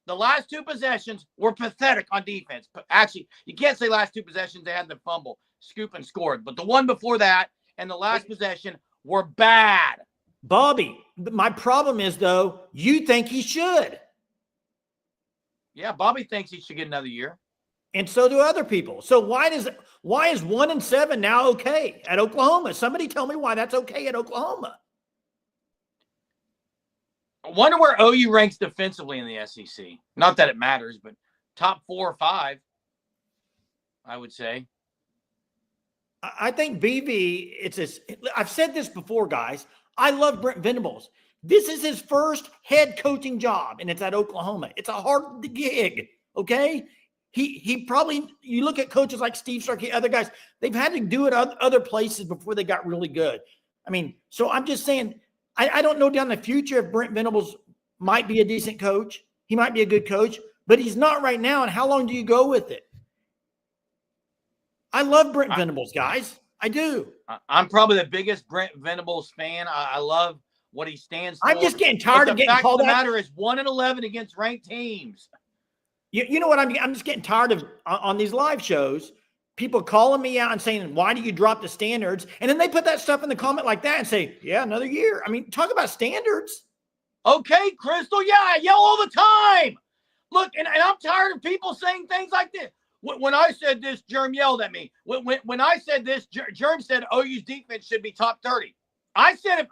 [SPEAKER 1] the last two possessions were pathetic on defense. But actually, you can't say last two possessions. They had the fumble, scoop, and scored. But the one before that and the last possession were bad.
[SPEAKER 2] Bobby, my problem is, though, you think he should.
[SPEAKER 1] Yeah, Bobby thinks he should get another year.
[SPEAKER 2] And so do other people. So why is 1-7 now okay at Oklahoma? Somebody tell me why that's okay at Oklahoma.
[SPEAKER 1] I wonder where OU ranks defensively in the SEC. Not that it matters, but top 4 or 5, I would say.
[SPEAKER 2] I think BV, I've said this before, guys. I love Brent Venables. This is his first head coaching job, and it's at Oklahoma. It's a hard gig, okay? He probably, you look at coaches like Steve Starkey, other guys, they've had to do it other places before they got really good. I mean, so I'm just saying, I don't know down the future if Brent Venables might be a decent coach. He might be a good coach, but he's not right now. And how long do you go with it? I love Brent Venables, guys. I do.
[SPEAKER 1] I'm probably the biggest Brent Venables fan. I love what he stands for.
[SPEAKER 2] I'm just getting tired of getting called out.
[SPEAKER 1] The fact of the matter is 1-11 against ranked teams.
[SPEAKER 2] You know what? I'm just getting tired of on these live shows, people calling me out and saying, why do you drop the standards? And then they put that stuff in the comment like that and say, yeah, another year. I mean, talk about standards.
[SPEAKER 1] Okay, Crystal. Yeah, I yell all the time. Look, and I'm tired of people saying things like this. When I said this, Germ yelled at me. When I said this, Germ said OU's defense should be top 30. I said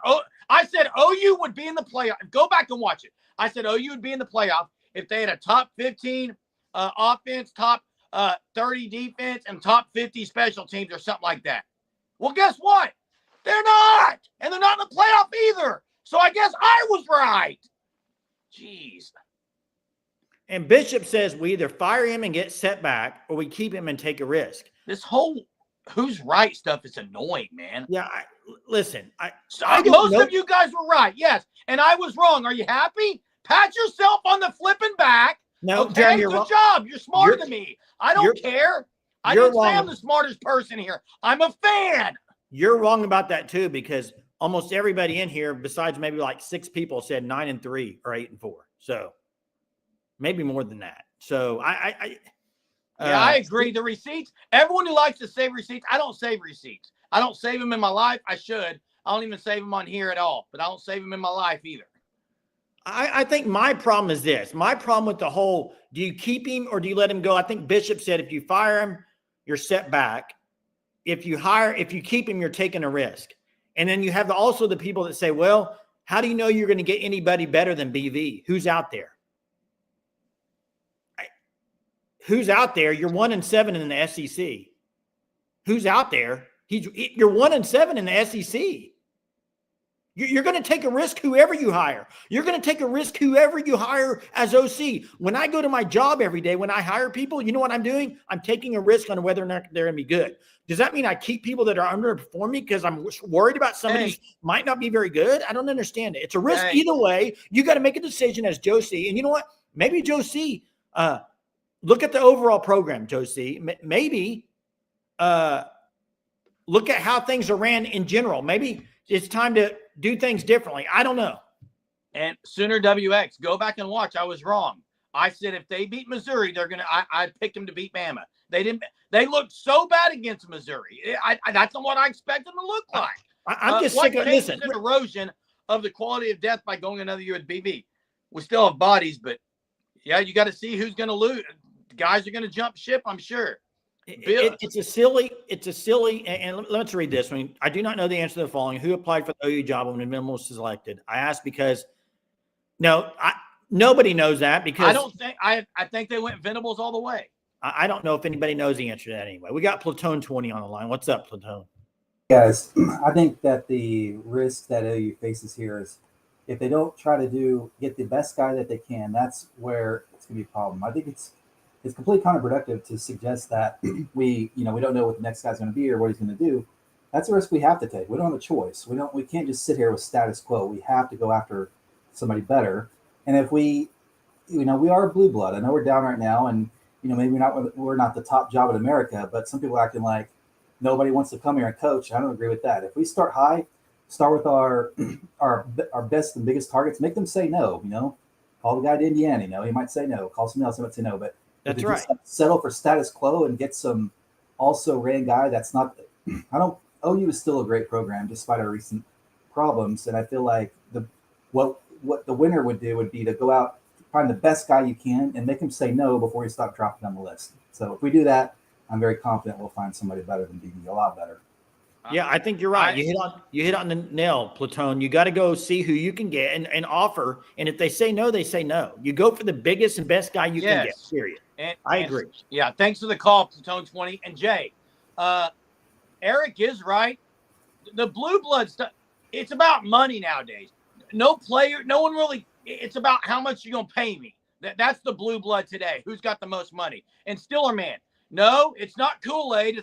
[SPEAKER 1] OU would be in the playoff. Go back and watch it. I said OU would be in the playoff if they had a top 15 offense, top 30 defense, and top 50 special teams or something like that. Well, guess what? They're not. And they're not in the playoff either. So I guess I was right. Jeez.
[SPEAKER 2] And Bishop says we either fire him and get set back or we keep him and take a risk.
[SPEAKER 1] This whole who's right stuff is annoying, man.
[SPEAKER 2] Yeah, listen.
[SPEAKER 1] Most of you guys were right, yes. And I was wrong. Are you happy? Pat yourself on the flipping back.
[SPEAKER 2] No,
[SPEAKER 1] okay,
[SPEAKER 2] Jeremy,
[SPEAKER 1] good job. You're smarter than me. I don't care. I didn't say I'm the smartest person here. I'm a fan.
[SPEAKER 2] You're wrong about that too, because almost everybody in here, besides maybe like 6 people, said 9-3 or 8-4. So maybe more than that. So I
[SPEAKER 1] agree. The receipts. Everyone who likes to save receipts, I don't save receipts. I don't save them in my life. I should. I don't even save them on here at all. But I don't save them in my life either.
[SPEAKER 2] I think my problem is this. My problem with the whole, do you keep him or do you let him go? I think Bishop said if you fire him, you're set back. If you keep him, you're taking a risk. And then you have also the people that say, well, how do you know you're going to get anybody better than BV? Who's out there? Who's out there? You're 1-7 in the SEC. Who's out there? You're 1-7 in the SEC. You're going to take a risk whoever you hire. You're going to take a risk whoever you hire as OC. When I go to my job every day, when I hire people, you know what I'm doing? I'm taking a risk on whether or not they're going to be good. Does that mean I keep people that are underperforming because I'm worried about somebody who might not be very good? I don't understand it. It's a risk either way. You got to make a decision as Joe C. And you know what? Maybe Joe C. Look at the overall program, Joe C. Maybe look at how things are ran in general. Maybe it's time to do things differently. I don't know.
[SPEAKER 1] And Sooner WX, go back and watch. I was wrong. I said if they beat Missouri, they're gonna. I picked them to beat Bama. They didn't. They looked so bad against Missouri. That's not what I expect them to look like.
[SPEAKER 2] I'm just sick of listen.
[SPEAKER 1] An erosion of the quality of death by going another year with BV. We still have bodies, but yeah, you got to see who's going to lose. Guys are going to jump ship, I'm sure.
[SPEAKER 2] It's a silly, and let's read this. I do not know the answer to the following. Who applied for the OU job when Venable was selected? I asked because nobody knows that because
[SPEAKER 1] I think they went Venables all the way.
[SPEAKER 2] I don't know if anybody knows the answer to that anyway. We got Platoon 20 on the line. What's up, Platoon?
[SPEAKER 8] Guys, I think that the risk that OU faces here is if they don't try to get the best guy that they can, that's where it's going to be a problem. I think it's completely counterproductive to suggest that we don't know what the next guy's going to be or what he's going to do. That's a risk we have to take. We don't have a choice. We can't just sit here with status quo. We have to go after somebody better. And if we are blue blood. I know we're down right now, and maybe we're not the top job in America, but some people are acting like nobody wants to come here and coach. I don't agree with that. If we start high, start with our best and biggest targets, make them say no. Call the guy to Indiana. He might say no. Call somebody else, he might say no. But
[SPEAKER 2] that's right.
[SPEAKER 8] Settle for status quo and get some also ran guy. That's not. OU is still a great program despite our recent problems, and I feel like what the winner would do would be to go out, find the best guy you can, and make him say no before you start dropping on the list. So if we do that, I'm very confident we'll find somebody better than BB, a lot better.
[SPEAKER 2] Yeah, I think you're right. You hit on the nail, Platoon. You got to go see who you can get and offer. And if they say no, they say no. You go for the biggest and best guy you can get. Period. I agree.
[SPEAKER 1] Yeah, thanks for the call, Platoon 20 and Jay. Eric is right. The blue blood stuff. It's about money nowadays. No one really. It's about how much you're gonna pay me. That's the blue blood today. Who's got the most money? And Stillerman. No, it's not Kool-Aid.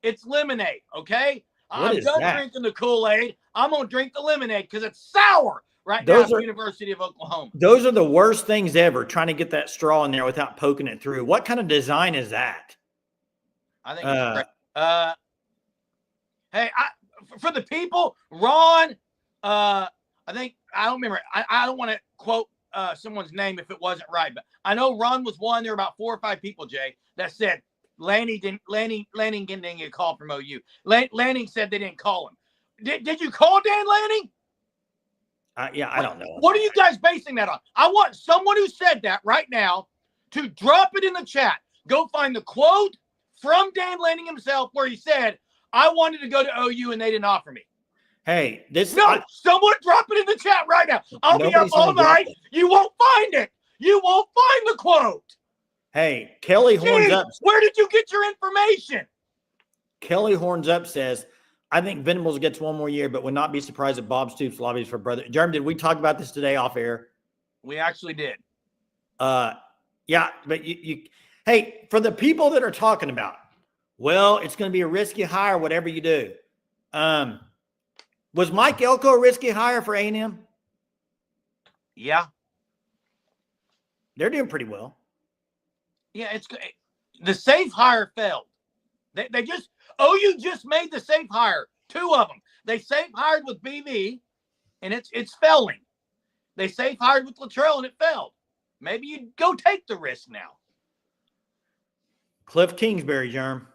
[SPEAKER 1] It's lemonade. Okay. I'm done drinking the Kool-Aid. I'm going to drink the lemonade because it's sour now at the University of Oklahoma.
[SPEAKER 2] Those are the worst things ever, trying to get that straw in there without poking it through. What kind of design is that?
[SPEAKER 1] I think it's great. Hey, for the people, Ron, I don't remember. I don't want to quote someone's name if it wasn't right, but I know Ron was one. There were about 4 or 5 people, Jay, that said, Lanning didn't get a call from OU. Lanning said they didn't call him. Did you call Dan Lanning?
[SPEAKER 2] Yeah, I don't know.
[SPEAKER 1] What are you guys basing that on? I want someone who said that right now to drop it in the chat. Go find the quote from Dan Lanning himself where he said, I wanted to go to OU and they didn't offer me.
[SPEAKER 2] Hey,
[SPEAKER 1] someone drop it in the chat right now. I'll be up all night. You won't find it. You won't find the quote.
[SPEAKER 2] Hey, Kelly Horns Up.
[SPEAKER 1] Where did you get your information?
[SPEAKER 2] Kelly Horns Up says, I think Venables gets one more year, but would not be surprised if Bob Stoops lobbies for brother. Jerm, did we talk about this today off air?
[SPEAKER 1] We actually did.
[SPEAKER 2] Yeah, but hey, for the people that are talking about, well, it's going to be a risky hire, whatever you do. Was Mike Elko a risky hire for A&M?
[SPEAKER 1] Yeah.
[SPEAKER 2] They're doing pretty well.
[SPEAKER 1] Yeah, the safe hire failed. OU just made the safe hire. 2 of them. They safe hired with BV, and it's failing. They safe hired with Luttrell, and it failed. Maybe you go take the risk now.
[SPEAKER 2] Cliff Kingsbury, Germ.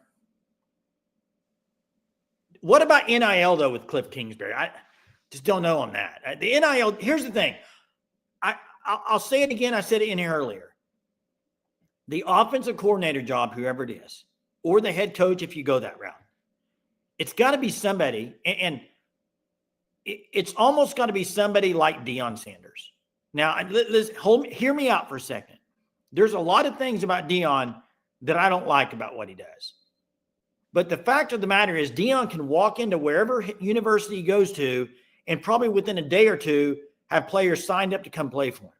[SPEAKER 2] What about NIL, though, with Cliff Kingsbury? I just don't know on that. The NIL, here's the thing. I'll say it again. I said it in here earlier. The offensive coordinator job, whoever it is, or the head coach, if you go that route, it's got to be somebody, and it's almost got to be somebody like Deion Sanders. Now, hear me out for a second. There's a lot of things about Deion that I don't like about what he does. But the fact of the matter is Deion can walk into wherever university he goes to and probably within a day or two have players signed up to come play for him.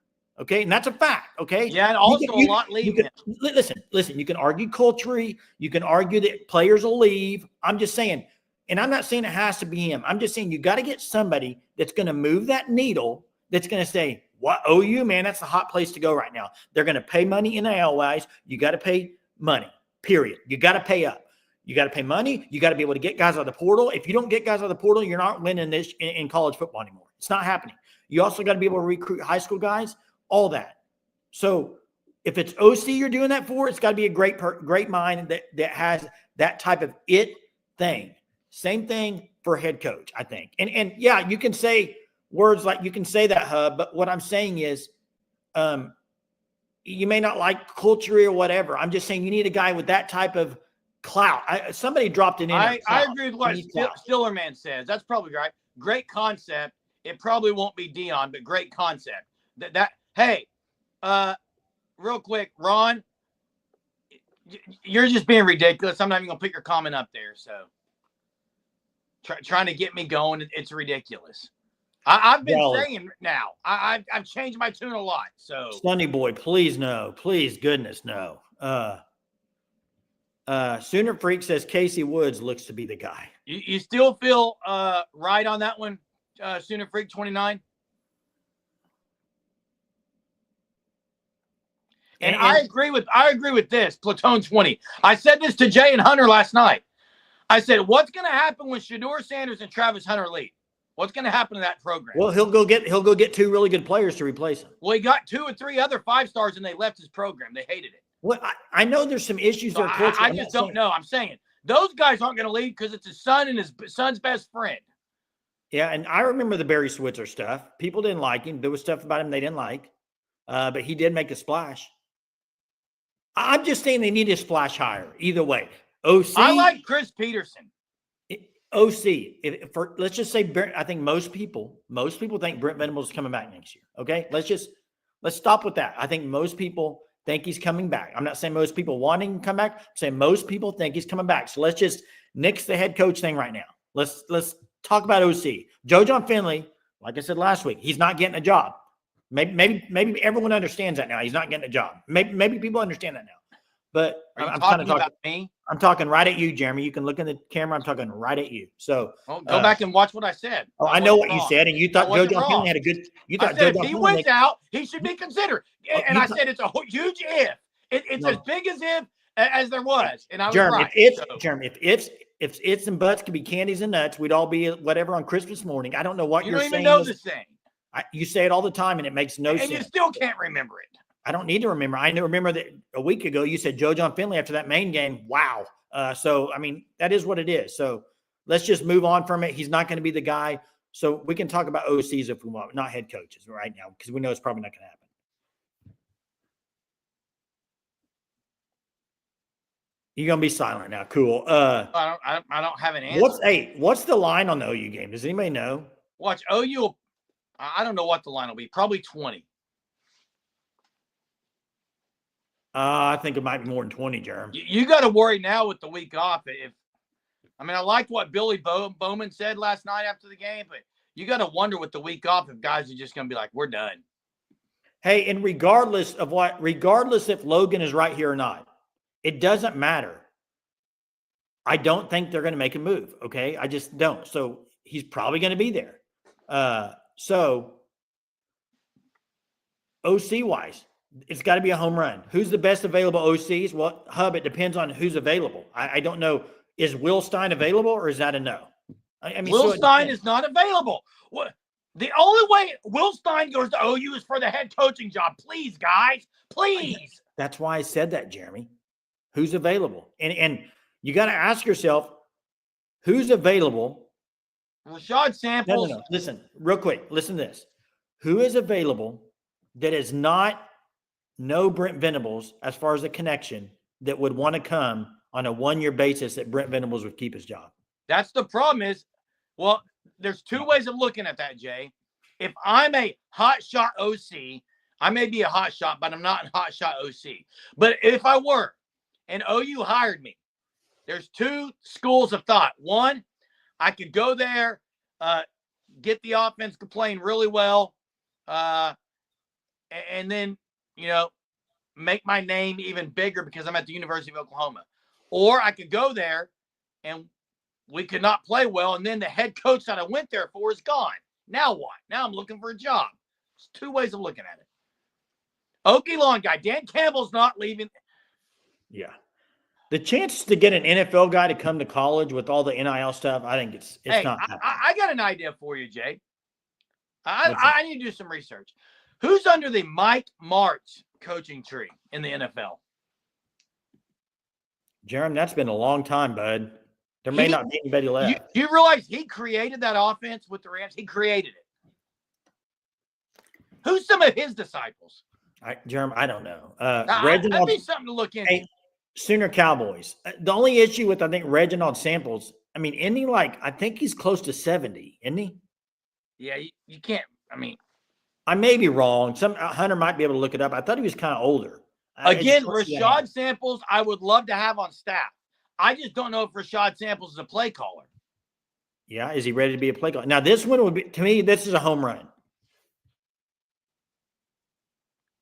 [SPEAKER 2] Okay. And that's a fact. Okay.
[SPEAKER 1] Yeah. And also a lot leaving.
[SPEAKER 2] Listen, you can argue culturally. You can argue that players will leave. I'm just saying, and I'm not saying it has to be him. I'm just saying you got to get somebody that's going to move that needle, that's going to say, what, OU, man, that's the hot place to go right now. They're going to pay money NIL-wise. You got to pay money, period. You got to pay up. You got to pay money. You got to be able to get guys out of the portal. If you don't get guys out of the portal, you're not winning this in college football anymore. It's not happening. You also got to be able to recruit high school guys, all that. So if it's OC you're doing that for, it's got to be a great mind that has that type of it thing. Same thing for head coach, I think. And yeah, you can say words like, you can say that, Hub, but what I'm saying is you may not like culture or whatever. I'm just saying you need a guy with that type of clout. Somebody dropped it in.
[SPEAKER 1] I agree with what Stillerman says. That's probably right. Great concept. It probably won't be Deion, but great concept. Hey, real quick, Ron, you're just being ridiculous. I'm not even gonna put your comment up there. So trying to get me going, it's ridiculous. I've been saying now. I've changed my tune a lot. So
[SPEAKER 2] Sonny boy, please no, please goodness no. Sooner Freak says Casey Woods looks to be the guy.
[SPEAKER 1] You still feel right on that one, Sooner Freak 29? And I agree with this, Platoon 20. I said this to Jay and Hunter last night. I said, what's going to happen when Shedeur Sanders and Travis Hunter leave? What's going to happen to that program?
[SPEAKER 2] Well, he'll go get two really good players to replace him.
[SPEAKER 1] Well, he got 2 or 3 other 5-stars and they left his program. They hated it.
[SPEAKER 2] Well, I know there's some issues there.
[SPEAKER 1] I just don't know. I'm saying those guys aren't going to leave because it's his son and his son's best friend.
[SPEAKER 2] Yeah, and I remember the Barry Switzer stuff. People didn't like him. There was stuff about him they didn't like, but he did make a splash. I'm just saying they need a splash higher. Either way, OC.
[SPEAKER 1] I like Chris Peterson.
[SPEAKER 2] OC. Let's just say, I think most people think Brent Venables is coming back next year. Okay, let's stop with that. I think most people think he's coming back. I'm not saying most people want him to come back. I'm saying most people think he's coming back. So let's just nix the head coach thing right now. Let's talk about OC. Joe John Finley, like I said last week, he's not getting a job. Maybe everyone understands that now. He's not getting a job. Maybe people understand that now. But I'm talking about me. I'm talking right at you, Jeremy. You can look in the camera. I'm talking right at you. So
[SPEAKER 1] go back and watch what I said.
[SPEAKER 2] Oh, I know what you said, and you thought Joe John Finley had a good. You thought Joe John Finley.
[SPEAKER 1] If he wins out, he should be considered. And I said it's a huge if. It's as big as if as there was. And I was
[SPEAKER 2] Jeremy,
[SPEAKER 1] right.
[SPEAKER 2] Jeremy, if ifs and buts could be candies and nuts, we'd all be whatever on Christmas morning. I don't know what you're saying.
[SPEAKER 1] You don't even know the thing.
[SPEAKER 2] You say it all the time, and it makes no sense.
[SPEAKER 1] And you still can't remember it.
[SPEAKER 2] I don't need to remember. I remember that a week ago you said Joe John Finley after that Maine game. Wow. So, I mean, that is what it is. So let's just move on from it. He's not going to be the guy. So we can talk about OCs if we want, not head coaches right now, because we know it's probably not going to happen. You're going to be silent now. Cool.
[SPEAKER 1] I don't have an answer.
[SPEAKER 2] What's the line on the OU game? Does anybody know?
[SPEAKER 1] Watch OU. I don't know what the line will be. Probably 20.
[SPEAKER 2] I think it might be more than 20, Jeremy.
[SPEAKER 1] You got to worry now with the week off. I liked what Billy Bowman said last night after the game, but you got to wonder with the week off if guys are just going to be like, we're done.
[SPEAKER 2] Hey, and regardless if Logan is right here or not, it doesn't matter. I don't think they're going to make a move. Okay. I just don't. So he's probably going to be there. So OC wise, it's got to be a home run. Who's the best available OCs? Well, Hub, it depends on who's available. I don't know. Is Will Stein available or is that a no? I mean,
[SPEAKER 1] Will Stein is not available. What? The only way Will Stein goes to OU is for the head coaching job. Please, guys, please.
[SPEAKER 2] That's why I said that, Jeremy. Who's available? And you got to ask yourself, who's available?
[SPEAKER 1] Rashad Samples.
[SPEAKER 2] No. Listen, real quick. Listen to this. Who is available that is not know Brent Venables as far as a connection that would want to come on a 1-year basis that Brent Venables would keep his job.
[SPEAKER 1] That's the problem is, well, there's two ways of looking at that, Jay. If I'm a hot shot OC, I may be a hot shot, but I'm not a hot shot OC. But if I were and OU hired me, there's two schools of thought. One, I could go there, get the offense to playing really well, and then, make my name even bigger because I'm at the University of Oklahoma. Or I could go there and we could not play well, and then the head coach that I went there for is gone. Now what? Now I'm looking for a job. It's two ways of looking at it. Okie Lawn guy, Dan Campbell's not leaving.
[SPEAKER 2] Yeah. The chance to get an NFL guy to come to college with all the NIL stuff, I think it's not happening.
[SPEAKER 1] I got an idea for you, Jay. I need to do some research. Who's under the Mike Martz coaching tree in the NFL?
[SPEAKER 2] Jeremy, that's been a long time, bud. There may not be anybody left.
[SPEAKER 1] You realize he created that offense with the Rams? He created it. Who's some of his disciples?
[SPEAKER 2] Jeremy, I don't know.
[SPEAKER 1] Reginald, that'd be something to look into.
[SPEAKER 2] Hey, Sooner Cowboys. The only issue with, I think, Reginald Samples, isn't he I think he's close to 70, isn't he?
[SPEAKER 1] Yeah, you can't.
[SPEAKER 2] I may be wrong. Hunter might be able to look it up. I thought he was kind of older.
[SPEAKER 1] Again, Rashad Samples, I would love to have on staff. I just don't know if Rashad Samples is a play caller.
[SPEAKER 2] Yeah, is he ready to be a play caller? Now, this one would be, to me, this is a home run.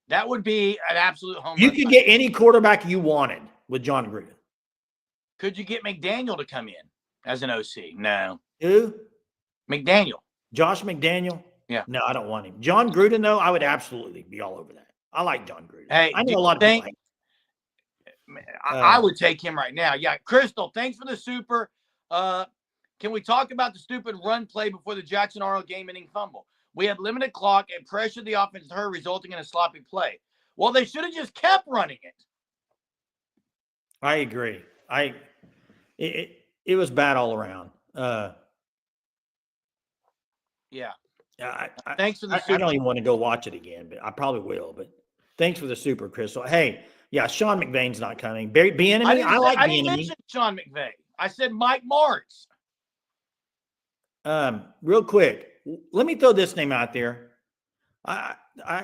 [SPEAKER 1] That would be an absolute home run.
[SPEAKER 2] You could get any quarterback you wanted with John Gruden.
[SPEAKER 1] Could you get McDaniel to come in as an OC? No.
[SPEAKER 2] Who?
[SPEAKER 1] McDaniel.
[SPEAKER 2] Josh McDaniel?
[SPEAKER 1] Yeah.
[SPEAKER 2] No, I don't want him. John Gruden, though, I would absolutely be all over that. I like John Gruden.
[SPEAKER 1] Hey,
[SPEAKER 2] I know a lot of people.
[SPEAKER 1] I would take him right now. Yeah, Crystal, thanks for the super. Can we talk about the stupid run play before the Jackson Arnold game-ending fumble? We had limited clock and pressured the offense to her, resulting in a sloppy play. Well, they should have just kept running it.
[SPEAKER 2] I agree. It was bad all around.
[SPEAKER 1] Yeah.
[SPEAKER 2] Thanks for the super. I don't even want to go watch it again, but I probably will. But thanks for the super, Crystal. Hey, yeah, Sean McVay's not coming. Bieniemy, I like Bieniemy.
[SPEAKER 1] I didn't mention Sean McVay. I said Mike Martz.
[SPEAKER 2] Real quick, let me throw this name out there. I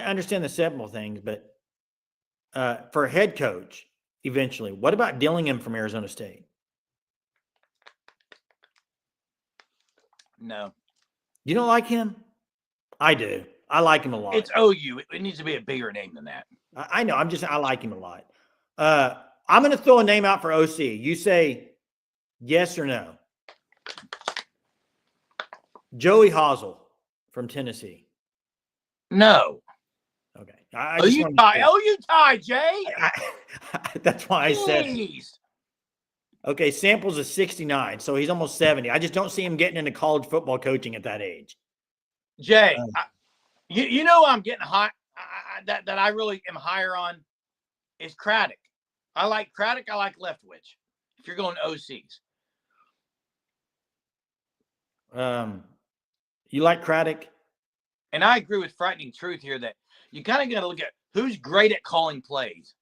[SPEAKER 2] understand the Semple things, but for a head coach, eventually, what about Dillingham from Arizona State?
[SPEAKER 1] No. You
[SPEAKER 2] don't like him? I do. I like him a lot.
[SPEAKER 1] It's OU. It needs to be a bigger name than that.
[SPEAKER 2] I know. I like him a lot. I'm going to throw a name out for OC. You say yes or no. Joey Hazel from Tennessee.
[SPEAKER 1] No.
[SPEAKER 2] Okay.
[SPEAKER 1] OU tie, Jay.
[SPEAKER 2] That's why I said. Okay, Samples is 69, so he's almost 70. I just don't see him getting into college football coaching at that age.
[SPEAKER 1] Jay, you know I'm getting high. That I really am higher on is Craddock. I like Craddock. I like Leftwich. If you're going to OCs.
[SPEAKER 2] You like Craddock?
[SPEAKER 1] And I agree with Frightening Truth here that you kind of got to look at who's great at calling plays.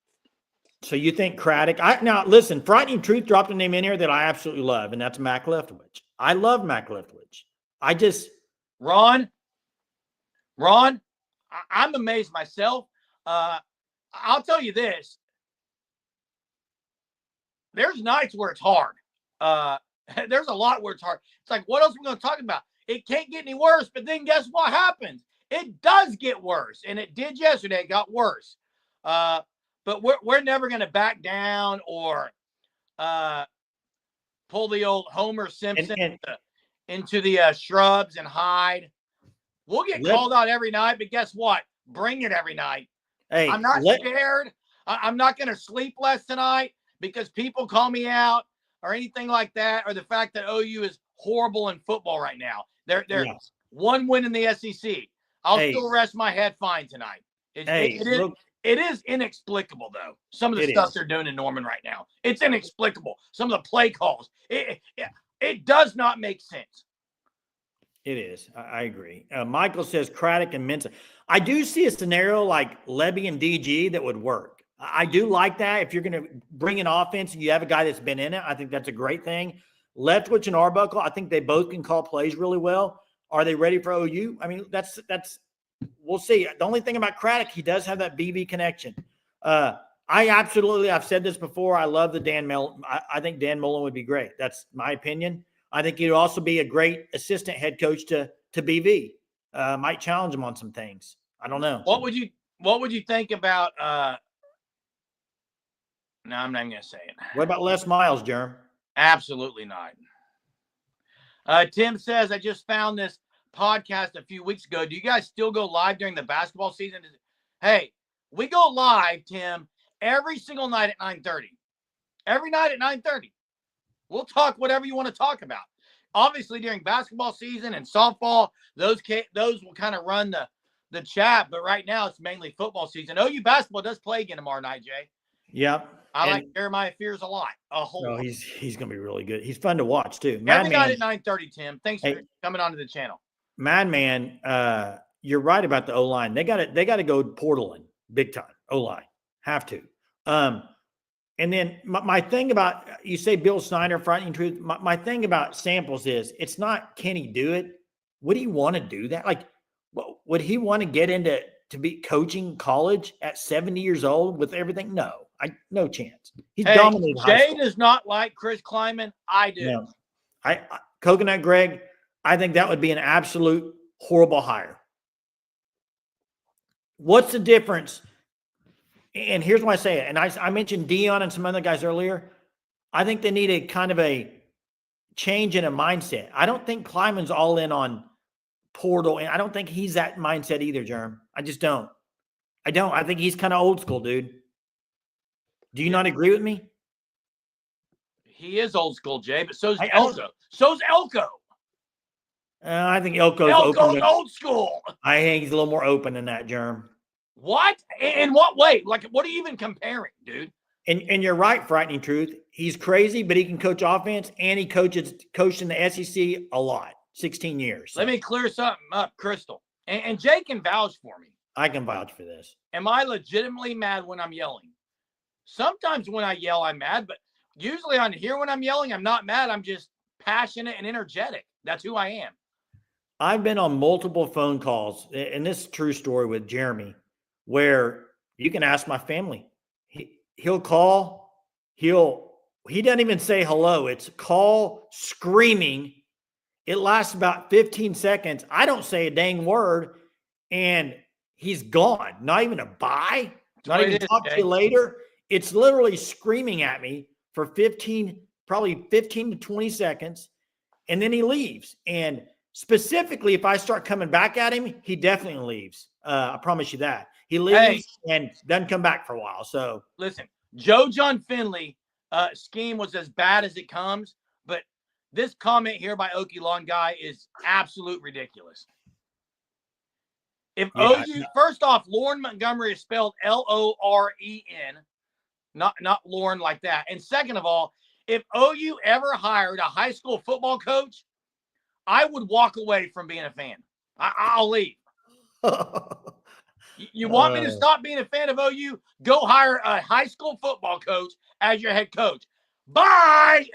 [SPEAKER 2] So you think Craddock? Now, listen, Frightening Truth dropped a name in here that I absolutely love, and that's Mac Leftwich. I love Mac Leftwich.
[SPEAKER 1] Ron, I'm amazed myself. I'll tell you this. There's nights where it's hard. There's a lot where it's hard. It's like, what else are we going to talk about? It can't get any worse, but then guess what happens? It does get worse, and it did yesterday. It got worse. But we're never going to back down or pull the old Homer Simpson into the shrubs and hide. We'll get called out every night, but guess what? Bring it every night.
[SPEAKER 2] Hey,
[SPEAKER 1] I'm not scared. I'm not going to sleep less tonight because people call me out or anything like that, or the fact that OU is horrible in football right now. They're one win in the SEC. I'll still rest my head fine tonight. It is inexplicable, though. Some of the stuff they're doing in Norman right now. It's inexplicable. Some of the play calls. It does not make sense.
[SPEAKER 2] It is. I agree. Michael says Craddock and Mensah. I do see a scenario like Levy and DG that would work. I do like that. If you're going to bring an offense and you have a guy that's been in it, I think that's a great thing. Leftwich and Arbuckle, I think they both can call plays really well. Are they ready for OU? I mean, that's we'll see. The only thing about Craddock, he does have that BV connection. I've said this before. I love the Dan Mullen. I think Dan Mullen would be great. That's my opinion. I think he'd also be a great assistant head coach to BV. Might challenge him on some things. I don't know.
[SPEAKER 1] What would you think about no, I'm not even gonna say it.
[SPEAKER 2] What about Les Miles, Jerm?
[SPEAKER 1] Absolutely not. Tim says, I just found this podcast a few weeks ago. Do you guys still go live during the basketball season? Hey, we go live, Tim, every single night at 9:30. Every night at 9:30. We'll talk whatever you want to talk about. Obviously, during basketball season and softball, those will kind of run the chat. But right now, it's mainly football season. OU basketball does play again tomorrow night, Jay.
[SPEAKER 2] Yep.
[SPEAKER 1] I like Jeremiah Fears a lot. A whole lot.
[SPEAKER 2] He's going to be really good. He's fun to watch, too.
[SPEAKER 1] Every night at 9:30, Tim. Thanks for coming onto the channel.
[SPEAKER 2] Madman, you're right about the O-line. They got to go portaling big time. O-line. Have to. And then my thing about, you say Bill Snyder, Frightening Truth. My thing about Samples is, it's not, can he do it? Would he want to do that? Like, would he want to get into to be coaching college at 70 years old with everything? No chance. He's dominated.
[SPEAKER 1] Jay does not like Chris Kleiman. I do.
[SPEAKER 2] No. Coconut Greg, I think that would be an absolute horrible hire. What's the difference? And here's why I say it. And I mentioned Dion and some other guys earlier. I think they need a kind of a change in a mindset. I don't think Kleiman's all in on portal, and I don't think he's that mindset either, Jerm. I just don't. I think he's kind of old school, dude. Do you not agree with me?
[SPEAKER 1] He is old school, Jay, but so's Elko. So's Elko.
[SPEAKER 2] I think Elko's
[SPEAKER 1] old school.
[SPEAKER 2] I think he's a little more open than that, Jerm.
[SPEAKER 1] What? In what way? Like, what are you even comparing, dude?
[SPEAKER 2] And you're right, Frightening Truth. He's crazy, but he can coach offense, and he coached in the SEC a lot, 16 years. So.
[SPEAKER 1] Let me clear something up, Crystal. And Jay can vouch for me.
[SPEAKER 2] I can vouch for this.
[SPEAKER 1] Am I legitimately mad when I'm yelling? Sometimes when I yell, I'm mad, but usually on here when I'm yelling, I'm not mad. I'm just passionate and energetic. That's who I am.
[SPEAKER 2] I've been on multiple phone calls, and this is a true story with Jeremy, where you can ask my family. He'll call. He doesn't even say hello. It's call screaming. It lasts about 15 seconds. I don't say a dang word, and he's gone. Not even a bye. Not even talk to you later. It's literally screaming at me for probably 15 to 20 seconds, and then he leaves. And specifically, if I start coming back at him, he definitely leaves. I promise you that. He leaves and doesn't come back for a while. So
[SPEAKER 1] listen, Joe John Finley scheme was as bad as it comes, but this comment here by Okie Lawn Guy is absolute ridiculous. If OU, first off, Lauren Montgomery is spelled Loren, not Lauren like that. And second of all, if OU ever hired a high school football coach, I would walk away from being a fan. I'll leave. You want me to stop being a fan of OU? Go hire a high school football coach as your head coach. Bye.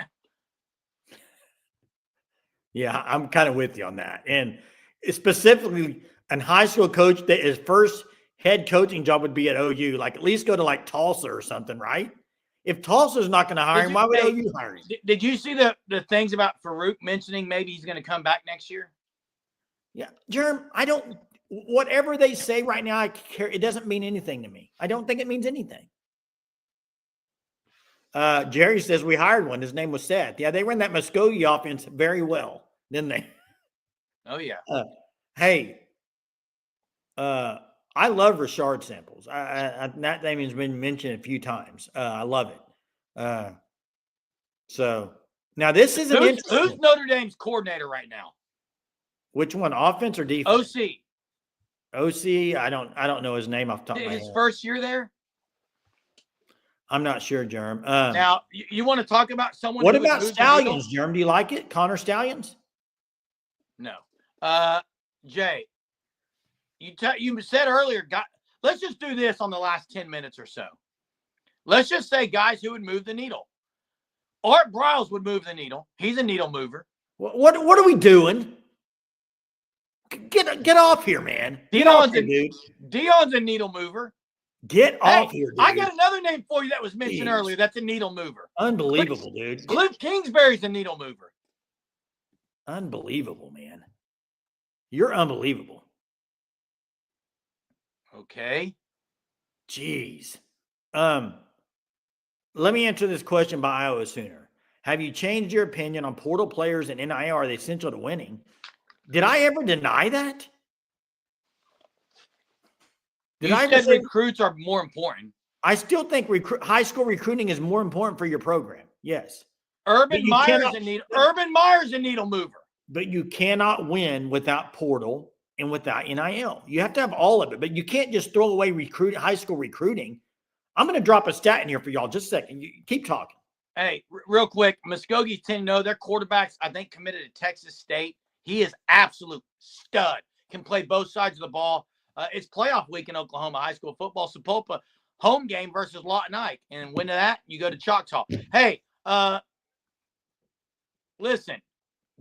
[SPEAKER 2] Yeah, I'm kind of with you on that. And specifically, a high school coach that his first head coaching job would be at OU. Like, at least go to like Tulsa or something, right? If Tulsa's not going to hire him, why would OU hire him?
[SPEAKER 1] Did you see the things about Farouk mentioning maybe he's going to come back next year?
[SPEAKER 2] Yeah, Jerm, whatever they say right now, I care. It doesn't mean anything to me. I don't think it means anything. Jerry says we hired one. His name was Seth. Yeah, they ran that Muskogee offense very well, didn't they?
[SPEAKER 1] Oh, yeah.
[SPEAKER 2] I love Rashard Samples. That name has been mentioned a few times. I love it. So now this is
[SPEAKER 1] who's Notre Dame's coordinator right now?
[SPEAKER 2] Which one, offense or defense?
[SPEAKER 1] OC.
[SPEAKER 2] I don't know his name off the top of my head.
[SPEAKER 1] His first year there?
[SPEAKER 2] I'm not sure, Jerm.
[SPEAKER 1] Now, you want to talk about someone?
[SPEAKER 2] What about Stallions, Jerm? Do you like it? Connor Stallions?
[SPEAKER 1] No. Jay, you said earlier, let's just do this on the last 10 minutes or so. Let's just say guys who would move the needle. Art Briles would move the needle. He's a needle mover.
[SPEAKER 2] What are we doing? Get off here, man.
[SPEAKER 1] Deion's a needle mover.
[SPEAKER 2] Get off here, dude.
[SPEAKER 1] I got another name for you that was mentioned earlier. That's a needle mover.
[SPEAKER 2] Unbelievable, dude.
[SPEAKER 1] Cliff Kingsbury's a needle mover.
[SPEAKER 2] Unbelievable, man. You're unbelievable.
[SPEAKER 1] Okay.
[SPEAKER 2] Jeez. Let me answer this question by Iowa Sooner. Have you changed your opinion on portal players and NIL? Are they essential to winning? Did I ever deny that?
[SPEAKER 1] You said recruits are more important.
[SPEAKER 2] I still think high school recruiting is more important for your program. Yes.
[SPEAKER 1] Urban Meyer's a needle mover.
[SPEAKER 2] But you cannot win without portal and without NIL. You have to have all of it. But you can't just throw away high school recruiting. I'm going to drop a stat in here for y'all. Just a second. You keep talking.
[SPEAKER 1] Hey, real quick. Muskoge's 10-0. Their quarterbacks, I think, committed to Texas State. He is absolute stud. Can play both sides of the ball. It's playoff week in Oklahoma high school football. Sapulpa home game versus Lawton Ike. And win that, you go to Choctaw. Hey, listen,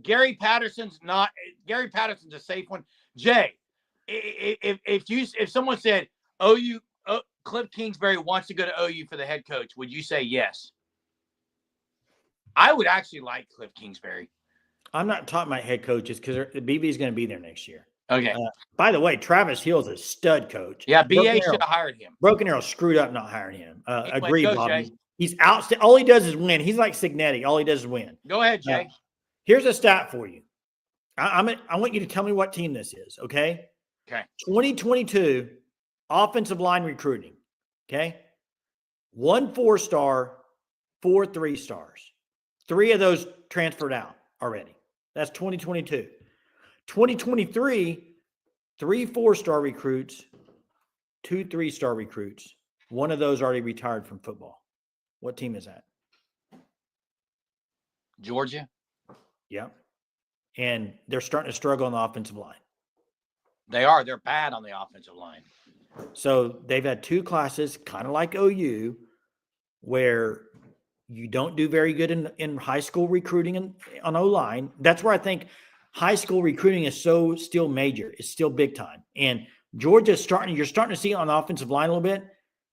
[SPEAKER 1] Gary Patterson's a safe one. Jay, if someone said Cliff Kingsbury wants to go to OU for the head coach, would you say yes? I would actually like Cliff Kingsbury. I'm
[SPEAKER 2] not talking about head coaches because BB is going to be there next year.
[SPEAKER 1] Okay.
[SPEAKER 2] By the way, Travis Hill's a stud coach.
[SPEAKER 1] Yeah, BA should have hired him.
[SPEAKER 2] Broken Arrow screwed up not hiring him. Agreed,
[SPEAKER 1] go,
[SPEAKER 2] Bobby.
[SPEAKER 1] Jay.
[SPEAKER 2] He's outstanding. All he does is win. He's like Signetti. All he does is win.
[SPEAKER 1] Go ahead, Jay.
[SPEAKER 2] Here's a stat for you. I want you to tell me what team this is, okay?
[SPEAKER 1] Okay.
[SPEAKER 2] 2022 offensive line recruiting, okay? 1 4-star, 4 3-stars. 3 of those transferred out already. That's 2022. 2023, 3 4-star recruits, 2 3-star recruits. 1 of those already retired from football. What team is that?
[SPEAKER 1] Georgia.
[SPEAKER 2] Yep. And they're starting to struggle on the offensive line.
[SPEAKER 1] They are. They're bad on the offensive line.
[SPEAKER 2] So they've had 2 classes, kind of like OU, where you don't do very good in high school recruiting on O-line. That's where I think high school recruiting is so still major. It's still big time. And Georgia's you're starting to see it on the offensive line a little bit.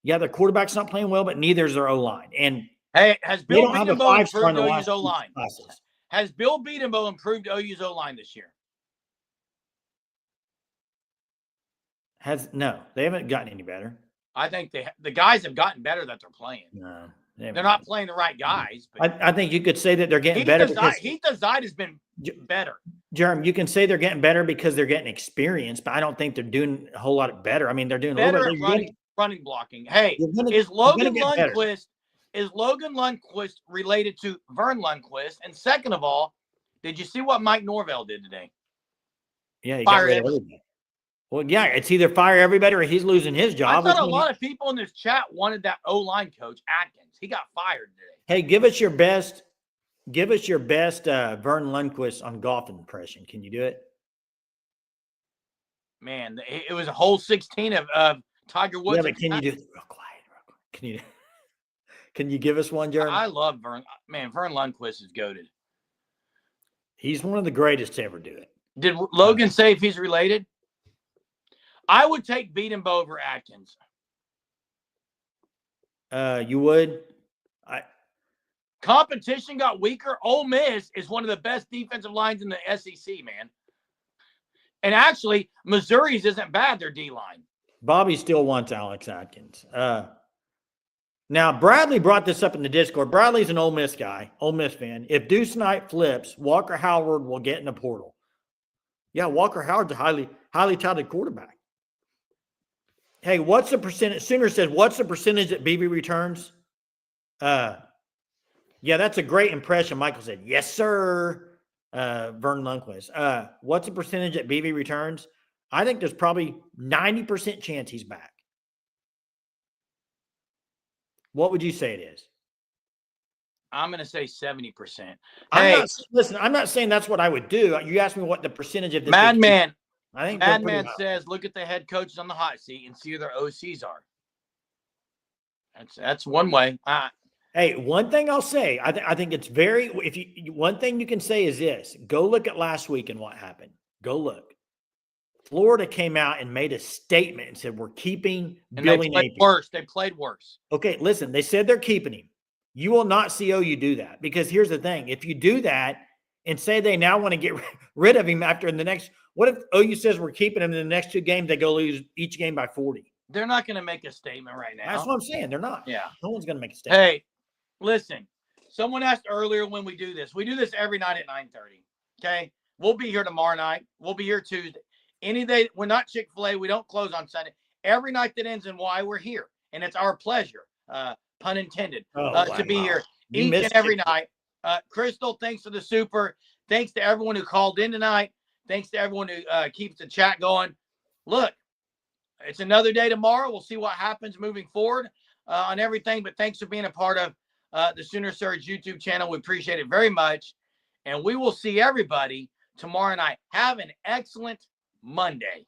[SPEAKER 2] Yeah, their quarterback's not playing well, but neither is their O-line. And
[SPEAKER 1] hey, has Bill Beatenbow improved OU's O-line?
[SPEAKER 2] Classes.
[SPEAKER 1] Has Bill Beatenbow improved OU's O-line this year?
[SPEAKER 2] No, they haven't gotten any better.
[SPEAKER 1] I think the guys have gotten better that they're playing.
[SPEAKER 2] No.
[SPEAKER 1] They're not playing the right guys.
[SPEAKER 2] But I think you could say that they're getting better.
[SPEAKER 1] Heath Azide has been better.
[SPEAKER 2] Jeremy, you can say they're getting better because they're getting experience, but I don't think they're doing a whole lot better. I mean, they're doing
[SPEAKER 1] better
[SPEAKER 2] a little bit
[SPEAKER 1] running blocking. Hey, is Logan Lundquist related to Vern Lundquist? And second of all, did you see what Mike Norvell did today?
[SPEAKER 2] Yeah, he got rid of everybody. Well, yeah, it's either fire everybody or he's losing his job.
[SPEAKER 1] I thought a lot of people in this chat wanted that O-line coach, Atkins. He got fired today.
[SPEAKER 2] Hey, give us your best Vern Lundquist on golf impression. Can you do it?
[SPEAKER 1] Man, it was a whole 16 of Tiger Woods.
[SPEAKER 2] Yeah, but can you do it real quiet? Can you give us one, Jeremy?
[SPEAKER 1] I love Vern. Man, Vern Lundquist is goated.
[SPEAKER 2] He's one of the greatest to ever do it.
[SPEAKER 1] Did Logan say if he's related? I would take Beatenbow over Atkins.
[SPEAKER 2] You would?
[SPEAKER 1] Competition got weaker. Ole Miss is one of the best defensive lines in the SEC, man. And actually, Missouri's isn't bad, their D-line.
[SPEAKER 2] Bobby still wants Alex Atkins. Now, Bradley brought this up in the Discord. Bradley's an Ole Miss guy, Ole Miss fan. If Deuce Knight flips, Walker Howard will get in the portal. Yeah, Walker Howard's a highly touted quarterback. Hey, what's the percentage? Sooner says, what's the percentage that BB returns? Yeah, that's a great impression. Michael said, yes, sir. Vern Lundquist. What's the percentage that BB returns? I think there's probably 90% chance he's back. What would you say it is?
[SPEAKER 1] I'm going to say 70%.
[SPEAKER 2] I'm
[SPEAKER 1] Hey,
[SPEAKER 2] I'm not saying that's what I would do. You asked me what the percentage of this.
[SPEAKER 1] Madman.
[SPEAKER 2] I think they're pretty
[SPEAKER 1] Madman
[SPEAKER 2] high.
[SPEAKER 1] says, look at the head coaches on the hot seat and see who their OCs are. That's one way.
[SPEAKER 2] Hey, one thing I'll say, I think it's very. One thing you can say is this: go look at last week and what happened. Go look. Florida came out and made a statement and said we're keeping Billy Napier.
[SPEAKER 1] Worse. They played worse.
[SPEAKER 2] Okay, listen. They said they're keeping him. You will not see OU do that, because here's the thing: if you do that and say they now want to get rid of him after the next, what if OU says we're keeping him in the next 2 games? They go lose each game by 40.
[SPEAKER 1] They're not going to make a statement right now.
[SPEAKER 2] That's what I'm saying. They're not.
[SPEAKER 1] Yeah.
[SPEAKER 2] No one's going to make a statement.
[SPEAKER 1] Hey, listen. Someone asked earlier when we do this. We do this every night at 9:30. Okay. We'll be here tomorrow night. We'll be here Tuesday. Any day. We're not Chick-fil-A. We don't close on Sunday. Every night that ends in Y, we're here. And it's our pleasure, pun intended, to be here each and every night. Crystal, thanks for the super. Thanks to everyone who called in tonight. Thanks to everyone who keeps the chat going. Look, it's another day tomorrow. We'll see what happens moving forward on everything. But thanks for being a part of the Sooner Surge YouTube channel. We appreciate it very much. And we will see everybody tomorrow night. Have an excellent Monday.